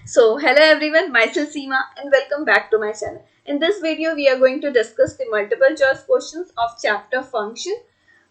So, hello everyone, myself Seema and welcome back to my channel. In this video, we are going to discuss the multiple choice questions of chapter function,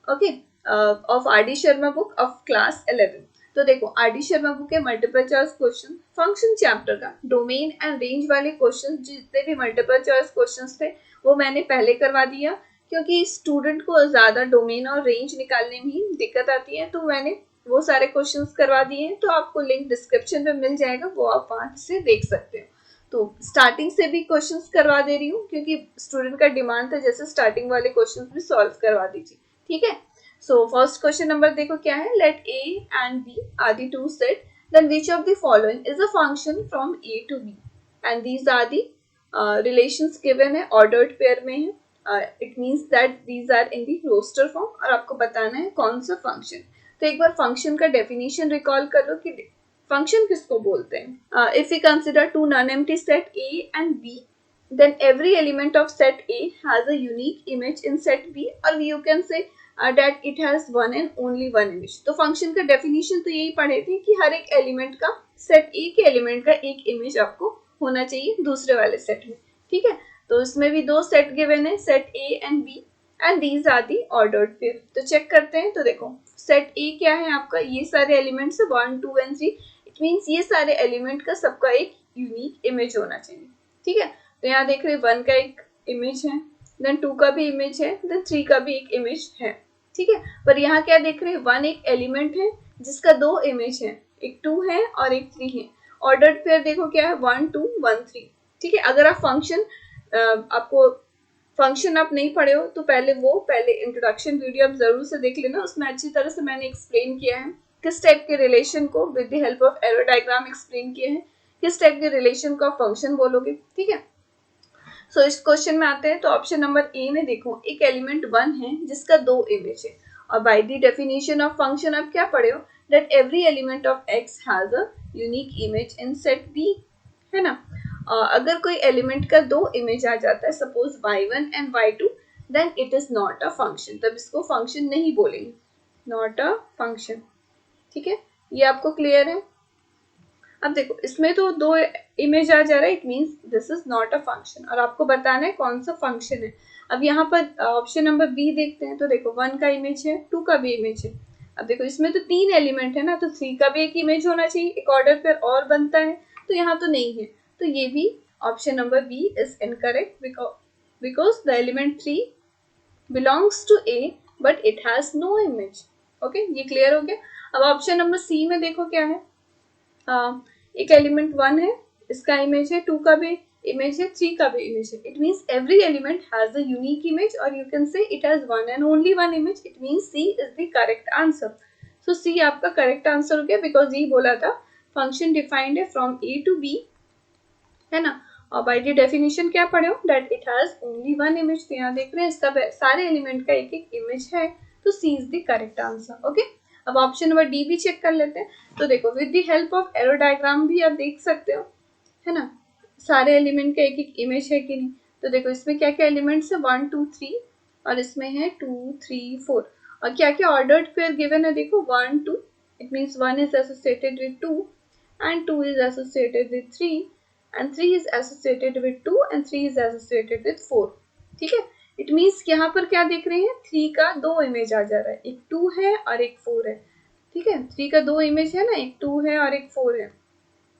okay, of R.D. Sharma book of class 11. तो देखो R.D. Sharma book के multiple choice question function chapter का domain and range वाले question जितने भी multiple choice questions थे वो मैंने पहले करवा दिया क्योंकि स्टूडेंट को ज़्यादा डोमेन और रेंज निकालने में ही दिक्कत आती है, तो मैंने वो सारे क्वेश्चंस करवा दिए हैं। तो आपको लिंक डिस्क्रिप्शन में मिल जाएगा, वो आप वहां से देख सकते हो। तो स्टार्टिंग से भी क्वेश्चंस करवा दे रही हूँ क्योंकि स्टूडेंट का डिमांड था जैसे स्टार्टिंग वाले क्वेश्चंस भी सॉल्व करवा दीजिए, ठीक है। सो फर्स्ट क्वेश्चन नंबर देखो क्या है, let A and B are the two set, then which of the following is a function from A to B and these are the relations given है, ordered pair में है। It means that these are in the roster form और आपको बताना है कौन सा function. तो एक बार फंक्शन का डेफिनेशन रिकॉल कर लो कि फंक्शन किसको बोलते हैं। If you consider two non empty set A and B, then every element of set A has a unique image in set B, or you can say that it has one and only one image. तो function का definition तो यही पढ़े थे कि हर एक element का set ए के एलिमेंट का एक इमेज आपको होना चाहिए दूसरे वाले सेट में, ठीक है। तो इसमें भी दो सेट गिवन है, set A and B, and these are the ordered pair. तो चेक करते हैं। तो देखो सेट ए क्या है आपका, ये सारे एलिमेंट्स है 1 2 एंड 3। इट मीन्स ये सारे एलिमेंट का सबका एक यूनिक इमेज होना चाहिए, ठीक है। तो यहाँ देख रहे 1 का एक इमेज है, देन 2 का भी इमेज है, देन 3 का भी एक इमेज है, ठीक है। पर यहाँ क्या देख रहे हैं, 1 एक एलिमेंट है जिसका दो इमेज है, एक 2 है और एक 3 है। ऑर्डर्ड पेयर देखो क्या है, 1 2 1 3, ठीक है। अगर आप फंक्शन आपको फंक्शन आप नहीं पढ़े हो तो पहले इंट्रोडक्शन वीडियो आप जरूर से देख लेना, उसमें अच्छी तरह से मैंने एक्सप्लेन किया है किस टाइप के रिलेशन को with the help of arrow diagram explain किए हैं, किस टाइप के रिलेशन को आप फंक्शन बोलोगे, ठीक है। सो इस क्वेश्चन में आते हैं। तो ऑप्शन नंबर ए में देखो एक एलिमेंट 1 है जिसका दो इमेज है, और by the definition of function आप क्या पढ़े हो, that every element of x has a unique image in set B, है ना। अगर कोई एलिमेंट का दो इमेज आ जाता है, suppose y1 and y2, then it is not a function, तब इसको फंक्शन नहीं बोलेंगे, नॉट अ फंक्शन, ठीक है। ये आपको क्लियर है। अब देखो इसमें तो दो इमेज आ जा रहा है, it means this is not a function, और आपको बताना है कौन सा फंक्शन है। अब यहाँ पर ऑप्शन नंबर बी देखते हैं। तो देखो 1 का इमेज है, 2 का भी इमेज है। अब देखो इसमें तो 3 एलिमेंट है ना, तो 3 का भी एक इमेज होना चाहिए, एक ऑर्डर पेयर और बनता है, तो यहाँ तो नहीं है। तो ये भी option number B is incorrect because the element 3 belongs to A but it has no image. Okay, ये क्लियर हो गया। अब ऑप्शन नंबर सी में देखो क्या है, एक एलिमेंट 1 है, इसका इमेज है, 2 का भी इमेज है, 3 का भी इमेज है। It means every element has a unique image, और you can say it has one and only one image. It means C is the correct answer. So C आपका करेक्ट आंसर हो गया, because ये बोला था function defined है from A to B, है ना। और बाय द डेफिनेशन क्या पढ़े हो, that it has only one image. तो यहाँ देख रहे हैं इसका सारे एलिमेंट का एक एक इमेज है, तो C is the correct answer. Okay, अब ऑप्शन नंबर डी भी चेक कर लेते हैं। तो देखो with the help of arrow diagram भी आप देख सकते हो, है ना, सारे एलिमेंट का एक एक इमेज है कि नहीं। तो देखो इसमें क्या क्या एलिमेंट्स है, 1 2 3, और इसमें है 2 3 4, और क्या क्या ऑर्डर्ड पेयर गिवन है, देखो 1 2, it means 1 is associated with 2 and 2 is associated with 3 and 3 is associated with 2 and 3 is associated with 4, ठीक है। इट मीन्स यहाँ पर क्या देख रहे हैं, 3 का दो इमेज आ जा रहा है, एक 2 है और एक 4 है, ठीक है। 3 का दो इमेज है ना, एक 2 है और एक 4 है।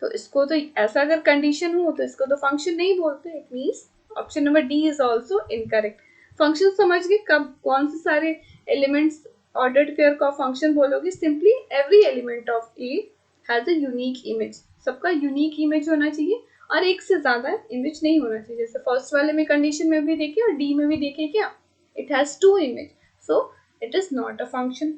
तो इसको तो ऐसा अगर कंडीशन हो तो इसको तो फंक्शन नहीं बोलते। It means option number d is also incorrect. Function समझ गए, कब कौन से सारे एलिमेंट्स ऑर्डर्ड पेयर का फंक्शन बोलोगे, simply every element of A has a unique image, सबका यूनिक इमेज होना चाहिए और एक से ज्यादा इमेज नहीं होना चाहिए। जैसे फर्स्ट वाले में कंडीशन में भी देखे और डी में भी देखे क्या, it has two image, so it is not a function.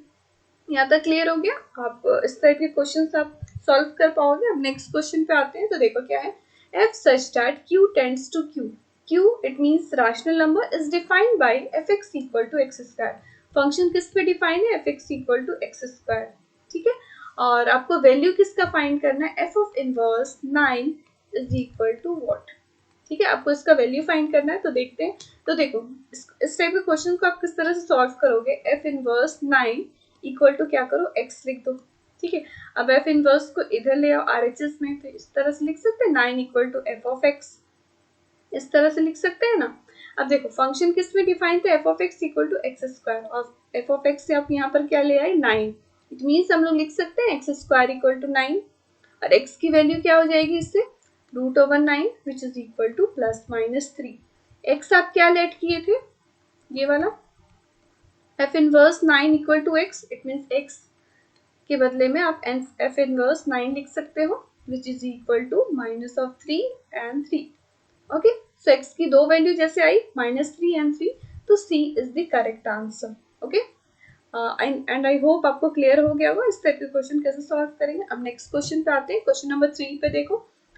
यहाँ तक क्लियर हो गया। आप इस टाइप के क्वेश्चन आप सॉल्व कर पाओगे। अब नेक्स्ट क्वेश्चन पे आते हैं। तो देखो क्या है, f such that Q tends to Q, Q it means rational number is defined by f x equal to x square. Function किस पे डिफाइन है, f x equal to x square, ठीक है। और आपको वैल्यू किसका फाइंड करना है, f of inverse 9 is equal to what, ठीक है। आपको इसका वैल्यू फाइंड करना है। तो देखते हैं। तो देखो इस टाइप के क्वेश्चन को आप किस तरह से सॉल्व करोगे, एफ इनवर्स 9 इक्वल टू क्या करो, एक्स लिख दो, ठीक है, अब एफ इनवर्स को इधर ले आओ RHS में, तो इस तरह से लिख सकते हैं 9 equal to f of x, इस तरह से लिख सकते हैं ना। अब देखो फंक्शन किस में डिफाइन था, f of x equal to x square, और एफ ऑफ एक्स से आप यहाँ पर क्या ले आए 9, इट मीन्स हम लोग लिख सकते हैं एक्स स्क्वायर इक्वल टू 9, और एक्स की वैल्यू क्या हो जाएगी इससे √9 which is equal to ±3। X आप क्या लेट किए थे, ये वाला f inverse 9 equal to x, it means x के बदले में आप एफ इनवर्स 9 लिख सकते हो which is equal to -3 and 3। Okay, so X की दो वैल्यू जैसे आई -3 and 3, तो C is the correct answer. Okay, and I hope आपको क्लियर हो गया होगा इस टाइप के क्वेश्चन कैसे सॉल्व करेंगे। अब नेक्स्ट क्वेश्चन पे आते हैं, क्वेश्चन नंबर 3 पे देखो,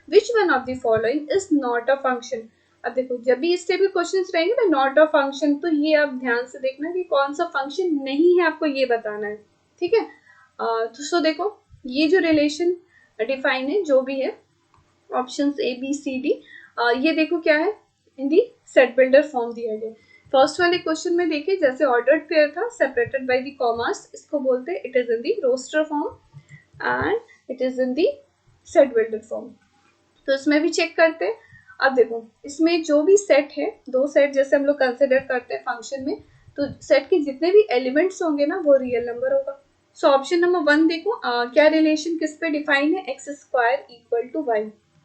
which one of the following is not a function. अब देखो जब भी इस टाइप के क्वेश्चन रहेंगे ना नॉट अ फंक्शन, तो ये आप ध्यान से देखना कि कौन सा फंक्शन नहीं है, आपको ये बताना है। ठीक है, तो सो देखो ये जो रिलेशन डिफाइन है जो भी है options A B C D, ये देखो क्या है in the set builder form दिया गया। फर्स्ट वाले क्वेश्चन में देखिए जैसे ऑर्डर्ड पेयर था सेपरेटेड बाय द कॉमास, इसको बोलते हैं it is in the roster form and it is in the set builder form. तो इसमें भी चेक करते हैं। अब देखो इसमें जो भी सेट है, दो सेट जैसे हम लोग कंसिडर करते हैं फंक्शन में, तो सेट के जितने भी एलिमेंट्स होंगे ना वो रियल नंबर होगा। सो ऑप्शन नंबर 1 देखो क्या रिलेशन किस पे डिफाइन है, x square equal to y.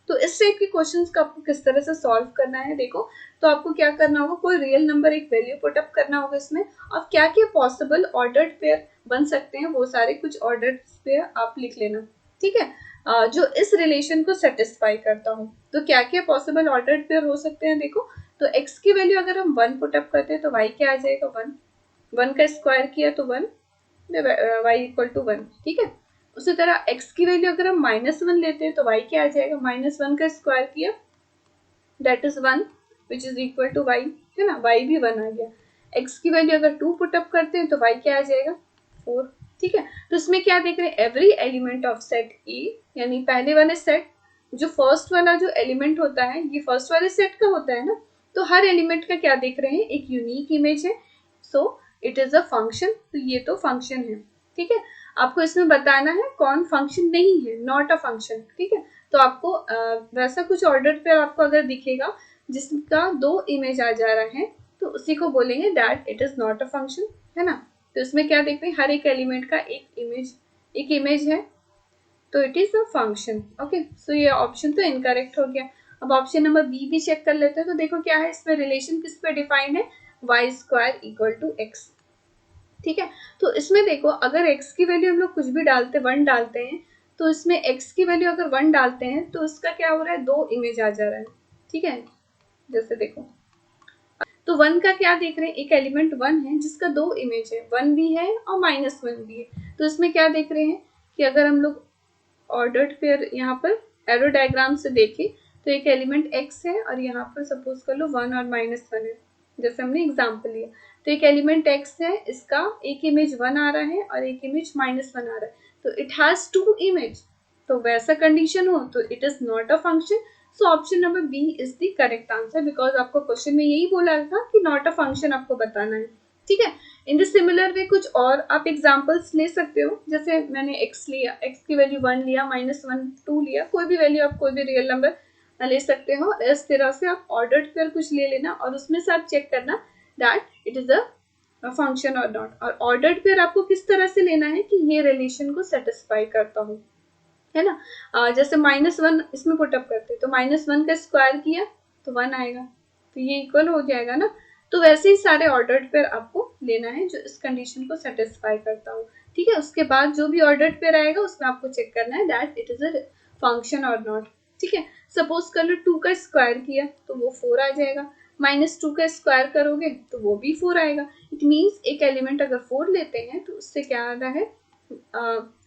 तो इस टाइप के क्वेश्चंस का आपको किस तरह से सॉल्व करना है देखो, तो आपको क्या करना होगा, कोई रियल नंबर एक वैल्यू पुट अप करना होगा इसमें, और क्या क्या पॉसिबल ऑर्डर्ड पेयर बन सकते हैं वो सारे कुछ ऑर्डर्ड पेयर आप लिख लेना। ठीक है, जो इस रिलेशन को सेटिस्फाई करता हूँ, तो क्या क्या पॉसिबल ऑर्डर्ड पेयर हो सकते हैं देखो, तो x की वैल्यू अगर हम 1 पुट अप करते हैं तो y क्या आ जाएगा 1, 1 का स्क्वायर किया तो 1, y इक्वल टू 1। ठीक है, उसी तरह x की वैल्यू अगर हम -1 लेते हैं तो y क्या आ जाएगा, -1 का स्क्वायर किया that is 1 which is equal to y, है ना, y भी 1 आ गया। x की वैल्यू अगर 2 पुट अप करते हैं तो y क्या आ जाएगा 4। ठीक है, तो इसमें क्या देख रहे हैं, एवरी एलिमेंट ऑफ सेट ए, यानी पहले वाले सेट जो फर्स्ट वाला जो एलिमेंट होता है ये फर्स्ट वाले सेट का होता है ना, तो हर एलिमेंट का क्या देख रहे हैं, एक यूनिक इमेज है, सो इट इज अ फंक्शन, तो ये तो फंक्शन है। ठीक है, आपको इसमें बताना है कौन फंक्शन नहीं है, नॉट अ फंक्शन। ठीक है, तो आपको वैसा कुछ ऑर्डर पे आपको अगर दिखेगा जिसका दो इमेज आ जा रहा है, तो उसी को बोलेंगे that it is not a function, है ना। तो इसमें क्या देख रहे हैं, हर एक एलिमेंट का एक इमेज है, तो it is a function. Okay, so ये ऑप्शन तो इनकरेक्ट हो गया। अब ऑप्शन नंबर बी भी चेक कर लेते हैं, तो देखो क्या है इसमें रिलेशन किस पे डिफाइंड है, y square equal to x. ठीक है, तो इसमें देखो अगर x की वैल्यू हम लोग कुछ भी डालते 1 डालते हैं, तो इसमें x की वैल्यू अगर 1 डालते हैं तो इसका क्या हो रहा है, दो इमेज आ जा रहा है। ठीक है, जैसे देखो तो 1 का क्या देख रहे हैं, एक एलिमेंट 1 है जिसका दो इमेज है, 1 भी है और -1 भी है। तो इसमें क्या देख रहे हैं कि अगर हम लोग ऑर्डर्ड पेयर यहाँ पर एरो डायग्राम से देखें, तो एक एलिमेंट x है और यहाँ पर सपोज कर लो 1 और -1 है, जैसे हमने एग्जाम्पल लिया। तो एक एलिमेंट x है, इसका एक इमेज 1 आ रहा है और एक इमेज -1 आ रहा है, तो इट हैज टू इमेज। तो वैसा कंडीशन हो तो it is not a function. So option number B is the correct answer, because आपको क्वेश्चन में यही बोला था कि नॉट अ फंक्शन आपको बताना है। ठीक है, इन द सिमिलर वे कुछ और आप एग्जांपल्स ले सकते हो, जैसे मैंने x लिया, x की वैल्यू 1 लिया, -1 2 लिया, कोई भी वैल्यू आप कोई भी रियल नंबर ले सकते हो। इस तरह से आप ऑर्डर्ड पेयर कुछ ले लेना और उसमें से आप चेक करना that it is a function और नॉट। और ऑर्डर्ड पेयर आपको किस तरह से लेना है कि ये रिलेशन को सेटिस्फाई करता हूँ, है ना। जैसे -1 इसमें पुटअप करते तो -1 का स्क्वायर किया तो 1 आएगा, तो ये इक्वल हो जाएगा ना। तो वैसे ही सारे ऑर्डर्ड पेयर आपको लेना है जो इस कंडीशन को सेटिस्फाई करता हो। ठीक है, उसके बाद जो भी ऑर्डर्ड पेयर आएगा उसमें आपको चेक करना है that it is a function और नॉट। ठीक है, सपोज कर लो 2 का स्क्वायर किया तो वो 4 आ जाएगा, -2 का स्क्वायर करोगे तो वो भी 4 आएगा। इट मीन्स एक एलिमेंट अगर 4 लेते हैं तो उससे क्या आ रहा है,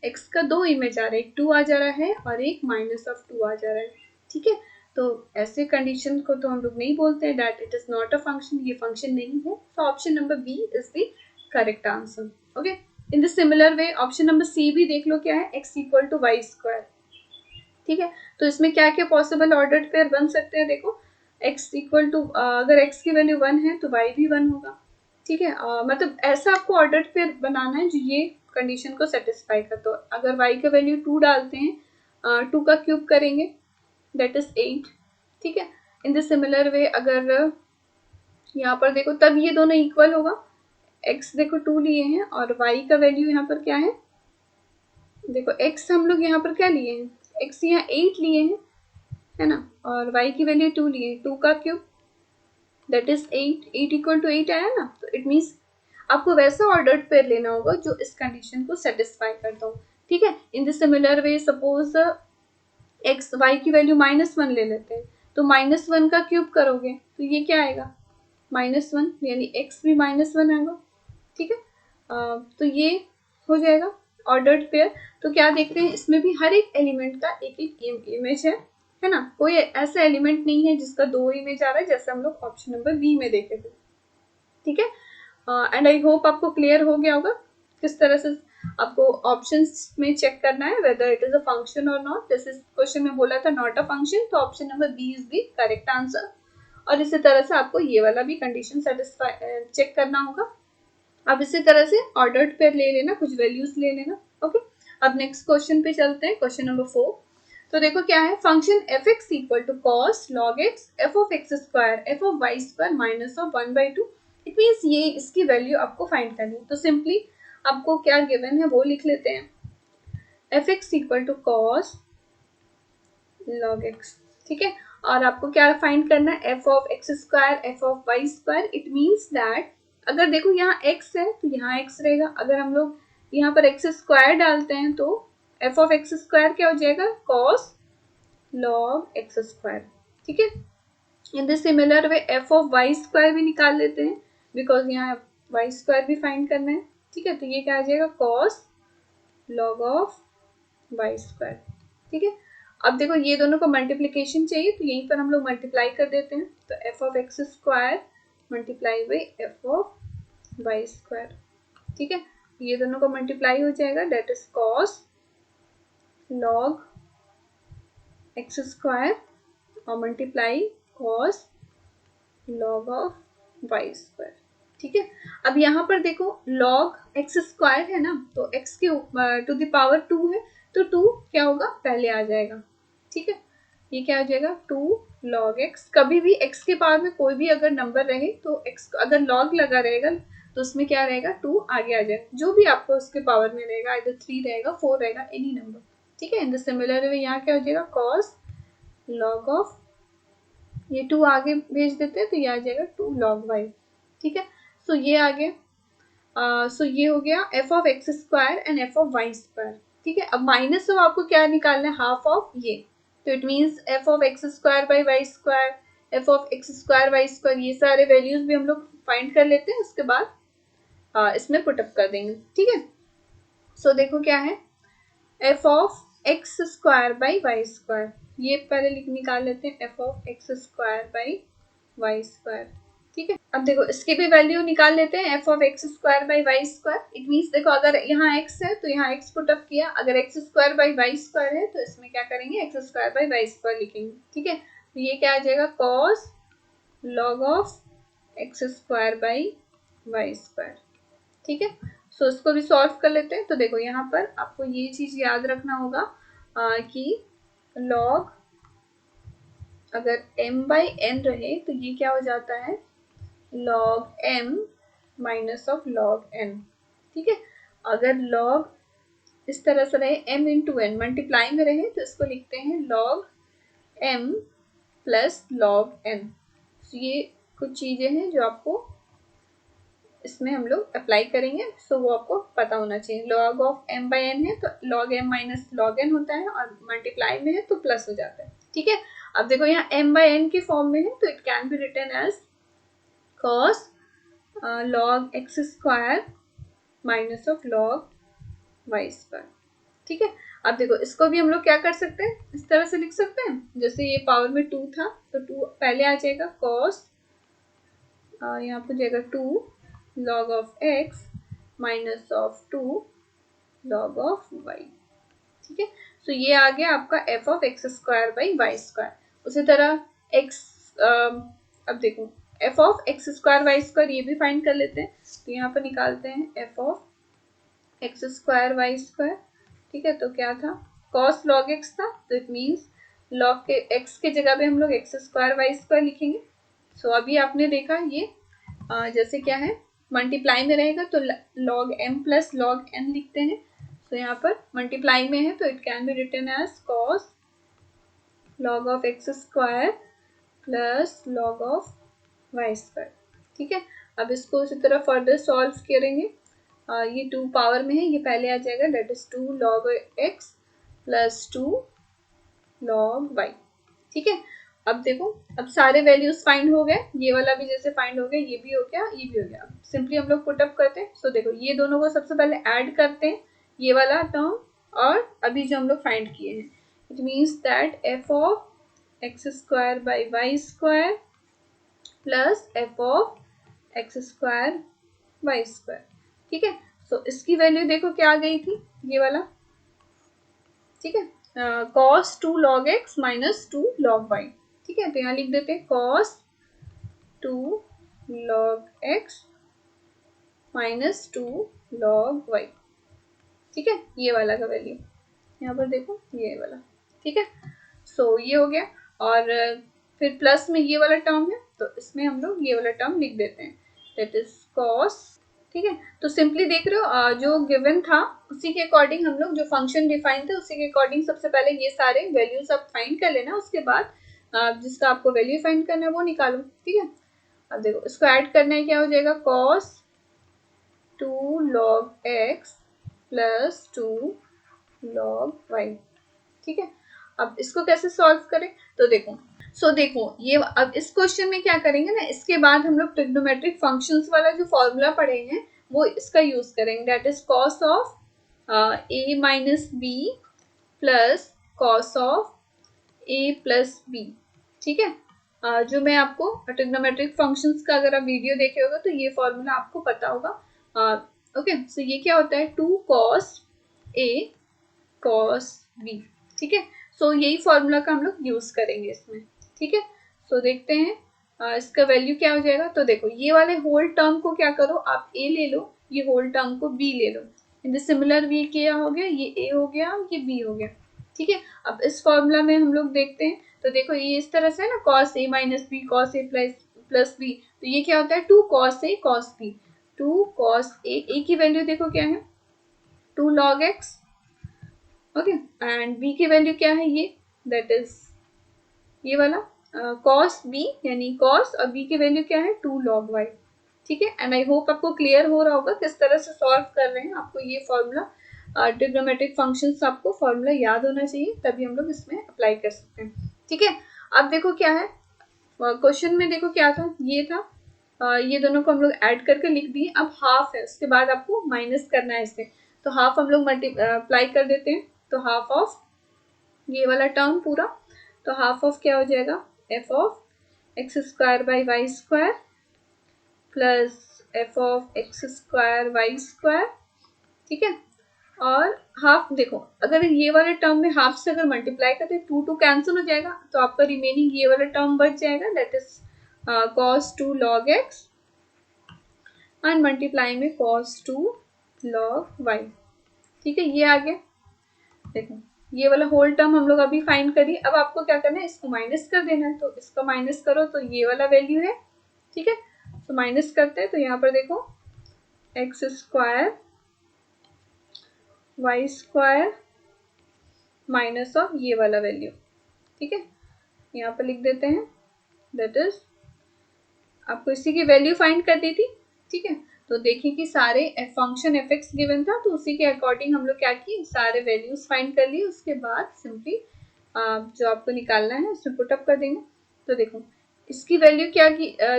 एक्स का दो इमेज आ रहा है, एक 2 आ जा रहा है और एक -2 आ जा रहा है। ठीक है, तो ऐसे कंडीशन को तो हम लोग नहीं बोलते हैं that it is not a function, ये फंक्शन नहीं है। तो option number B is the correct answer. Okay, in the similar way option number C भी देख लो क्या है, x equal to y square. ठीक है, तो इसमें क्या क्या पॉसिबल ऑर्डर्ड पेयर बन सकते हैं देखो, x इक्वल टू अगर x की वैल्यू 1 है तो y भी 1 होगा। ठीक है, मतलब ऐसा आपको ऑर्डर्ड पेयर बनाना है जो ये कंडीशन को सेटिस्फाई कर। तो अगर y का वैल्यू 2 डालते हैं, 2 का क्यूब करेंगे दैट इज 8। ठीक है, इन द सिमिलर वे अगर यहाँ पर देखो तब ये दोनों इक्वल होगा। x देखो 2 लिए हैं और y का वैल्यू यहाँ पर क्या है, देखो x हम लोग यहाँ पर क्या लिए हैं, x यहाँ 8 लिए हैं, है ना, और y की वैल्यू 2 लिए हैं, 2 का cube that is 8, 8 equal to 8 आया ना। तो इट मीन्स आपको वैसा ऑर्डर्ड पेयर लेना होगा जो इस कंडीशन को सेटिस्फाई करता हो। ठीक है, in the similar way suppose x y की वैल्यू -1 ले लेते हैं, तो -1 का क्यूब करोगे तो ये क्या आएगा, -1, यानी x भी -1 आएगा। ठीक है, तो ये हो जाएगा ऑर्डर्ड पेयर। तो क्या देखते हैं, इसमें भी हर एक एलिमेंट का एक एक इमेज है ना, कोई ऐसा एलिमेंट नहीं है जिसका 2 इमेज आ रहा है, जैसे हम लोग ऑप्शन नंबर बी में देखे थे। ठीक है, एंड आई होप आपको क्लियर हो गया होगा किस तरह से आपको ऑप्शंस में चेक करना है whether it is a function और नॉट। दिस इज क्वेश्चन में बोला था नॉट अ फंक्शन, तो option number B is the correct answer. और इसी तरह से आपको ये वाला भी कंडीशन सेटिस्फाई चेक करना होगा। अब इसी तरह से ऑर्डर्ड पेयर ले लेना, कुछ वैल्यूज ले लेना। ओके, अब नेक्स्ट क्वेश्चन पे चलते हैं, क्वेश्चन नंबर 4। तो देखो क्या है, function f x equal to cos log x f of x square f of Y square minus of 1/2। It means ये इसकी वैल्यू आपको फाइंड करनी है। तो सिंपली आपको क्या गिवन है वो लिख लेते हैं, f x equal to cos log x. ठीक है, और आपको क्या फाइंड करना है, f of x square f of Y square. It means that अगर देखो यहाँ x है तो यहाँ x रहेगा, अगर हम लोग यहाँ पर एक्स स्क्वायर डालते हैं तो एफ ऑफ एक्स स्क्वायर क्या हो जाएगा, कॉस लॉग एक्स स्क्वायर। ठीक है, in the similar way f of Y square भी निकाल लेते हैं, बिकॉज यहाँ वाई स्क्वायर भी फाइंड करना है। ठीक है, तो ये क्या आ जाएगा, cos log of Y square. ठीक है, अब देखो ये दोनों को मल्टीप्लीकेशन चाहिए, तो यहीं पर हम लोग मल्टीप्लाई कर देते हैं। तो F of x square multiply by F of Y square. ठीक है, ये दोनों को मल्टीप्लाई हो जाएगा, that is cos log X square और multiply cos log of Y square. ठीक है, अब यहाँ पर देखो लॉग एक्स स्क्वायर है ना, तो x के टू द पावर 2 है, तो 2 क्या होगा, पहले आ जाएगा। ठीक है, ये क्या हो जाएगा, 2 लॉग एक्स। कभी भी x के पावर में कोई भी अगर नंबर रहे तो x अगर लॉग लगा रहेगा तो उसमें क्या रहेगा, 2 आगे आ जाएगा, जो भी आपको उसके पावर में रहेगा, इधर 3 रहेगा 4 रहेगा, एनी नंबर। ठीक है, इन द सिमिलर वे यहाँ क्या हो जाएगा, कॉस लॉग ऑफ, ये 2 आगे भेज देते हैं तो ये आ जाएगा 2 लॉग वाई। ठीक है, सो ये आ गया, सो ये हो गया f of x square and f of Y square. ठीक है, अब माइनस ऑफ आपको क्या निकालना है, हाफ ऑफ ये, तो it means f of x square by y square f of x square y square, ये सारे वैल्यूज भी हम लोग फाइंड कर लेते हैं, उसके बाद इसमें पुटअप कर देंगे। ठीक है, सो देखो क्या है, f of x square by y square, ये पहले निकाल लेते हैं, f of x square by y square. ठीक है, अब देखो इसकी भी वैल्यू निकाल लेते हैं, f of x square by y square. It means देखो अगर यहाँ x है तो यहाँ x पुटअप किया, अगर x square by y square है तो इसमें क्या करेंगे, x square by y square लिखेंगे। ठीक है, तो ये क्या आ जाएगा, cos log of x square by y square. ठीक है, सो इसको भी सॉल्व कर लेते हैं। तो देखो यहाँ पर आपको ये चीज याद रखना होगा कि लॉग अगर m बाई n रहे तो ये क्या हो जाता है, log m minus of log n। ठीक है, अगर log इस तरह से रहे m इंटू n मल्टीप्लाई में रहे तो इसको लिखते हैं log m plus log n। तो ये कुछ चीजें हैं जो आपको इसमें हम लोग अप्लाई करेंगे, सो वो आपको पता होना चाहिए। log of m by n है तो log m minus log n होता है, और मल्टीप्लाई में है तो प्लस हो जाता है। ठीक है, अब देखो यहाँ m बाई n के फॉर्म में है तो it can be written as cos log x square minus of log y square. ठीक है, अब देखो इसको भी हम लोग क्या कर सकते हैं, इस तरह से लिख सकते हैं, जैसे ये पावर में 2 था तो 2 पहले आ जाएगा, cos यहाँ पर जाएगा 2 log of x minus of 2 log of y। ठीक है, सो ये आ गया आपका f of x square by y square. उसी तरह x, अब देखो f of x square y square ये भी फाइंड कर लेते हैं, तो यहाँ पर निकालते हैं f of x square y square. ठीक है, तो क्या था, कॉस लॉग एक्स था, तो इट मीन्स लॉग के एक्स के जगह पे हम लोग एक्स स्क्वायर वाई स्क्वायर लिखेंगे। सो अभी आपने देखा ये जैसे क्या है, मल्टीप्लाई में रहेगा तो log m plus log n लिखते हैं। तो यहाँ पर मल्टीप्लाई में है तो it can be written as cos log of x square plus log of Y square. ठीक है, अब इसको उसी तरह फर्दर सॉल्व करेंगे। ये 2 पावर में है, ये पहले आ जाएगा, that is 2 log x plus 2 log y. ठीक है, अब देखो, अब सारे वैल्यूज फाइंड हो गए, ये वाला भी जैसे फाइंड हो गया, ये भी हो गया, ये भी हो गया। अब सिंपली हम लोग पुटअप करते हैं। सो देखो, ये दोनों को सबसे पहले ऐड करते हैं, ये वाला टर्म और अभी जो हम लोग फाइंड किए हैं। It means that f of x square by y square plus f of x square y square. ठीक है, सो इसकी वैल्यू देखो क्या आ गई थी, ये वाला। ठीक है, cos 2 log x minus 2 log y. ठीक है, तो यहाँ लिख देते हैं cos 2 log x minus 2 log y. ठीक है, ये वाला का वैल्यू यहाँ पर देखो, ये वाला। ठीक है, सो ये हो गया, और फिर प्लस में ये वाला टर्म है, तो इसमें हम लोग ये वाला टर्म लिख देते हैं, दैट इज कॉस। ठीक है, तो सिंपली देख रहे हो जो गिवन था उसी के अकॉर्डिंग हम लोग, जो फंक्शन डिफाइन थे उसी के अकॉर्डिंग सबसे पहले ये सारे वैल्यूज आप फाइंड कर लेना, उसके बाद जिसका आपको वैल्यू फाइंड करना है वो निकालो। ठीक है, अब देखो इसको ऐड करना है, क्या हो जाएगा, cos 2 log x plus 2 log y. ठीक है, अब इसको कैसे सॉल्व करें, तो देखो, देखो ये अब इस क्वेश्चन में क्या करेंगे ना, इसके बाद हम लोग ट्रिग्नोमेट्रिक फंक्शंस वाला जो फॉर्मूला पढ़े हैं वो इसका यूज करेंगे, that is cos of a minus b plus cos of a plus b. ठीक है, जो मैं आपको ट्रिग्नोमेट्रिक फंक्शंस का अगर आप वीडियो देखे होगा तो ये फॉर्मूला आपको पता होगा। ओके, सो ये क्या होता है, 2 कॉस ए कॉस बी। ठीक है, सो यही फॉर्मूला का हम लोग यूज करेंगे इसमें। ठीक है, सो देखते हैं इसका वैल्यू क्या हो जाएगा। तो देखो, ये वाले होल टर्म को क्या करो, आप ए ले लो, ये होल टर्म को बी ले लो, इन द सिमिलर वे क्या हो गया, ये ए हो गया, ये बी हो गया। ठीक है, अब इस फॉर्मूला में हम लोग देखते हैं, तो देखो ये इस तरह से है ना, cos A minus B cos A plus B, तो ये क्या होता है, 2 cos A cos B. 2 cos A की वैल्यू देखो क्या है, 2 log x. Okay, and b की वैल्यू क्या है, ये दैट इज ये वाला कॉस b, यानी कॉस, और b की वैल्यू क्या है, 2 लॉग y। ठीक है, एंड आई होप आपको क्लियर हो रहा होगा किस तरह से सॉल्व कर रहे हैं। आपको ये फॉर्मूला ट्रिग्नोमेट्रिक फंक्शंस आपको फॉर्मूला याद होना चाहिए, तभी हम लोग इसमें अप्लाई कर सकते हैं। ठीक है, अब देखो क्या है, क्वेश्चन में देखो क्या था, ये था ये दोनों को हम लोग ऐड करके लिख दिए, अब हाफ है, उसके बाद आपको माइनस करना है इससे, तो हाफ हम लोग मल्टीप्लाई कर देते हैं, तो हाफ ऑफ ये वाला टर्म पूरा, तो हाफ ऑफ क्या हो जाएगा, f of x square by y square plus f of x square y square. ठीक है, और हाफ देखो, अगर ये वाले टर्म में हाफ से अगर मल्टीप्लाई करते हैं, 2 कैंसिल हो जाएगा, तो आपका रिमेनिंग ये वाला टर्म बच जाएगा, that is cos 2 log x and multiply में cos 2 log y। ठीक है, ये आ गया। देखो, ये वाला होल टर्म हम लोग अभी फाइंड करिए, अब आपको क्या करना है, इसको माइनस कर देना है, तो इसका माइनस करो तो ये वाला वैल्यू है। ठीक है, तो माइनस करते हैं, तो यहाँ पर देखो x square y square minus of ये वाला वैल्यू। ठीक है, यहाँ पर लिख देते हैं, दैट इज आपको इसी की वैल्यू फाइंड कर दी थी। ठीक है, तो देखिए कि सारे फंक्शन एफ एक्स गिवन था, तो उसी के अकॉर्डिंग हम लोग क्या किए, सारे वैल्यूज फाइंड कर लिए, उसके बाद सिंपली जो आपको निकालना है उसमें पुटअप कर देंगे। तो देखो इसकी वैल्यू क्या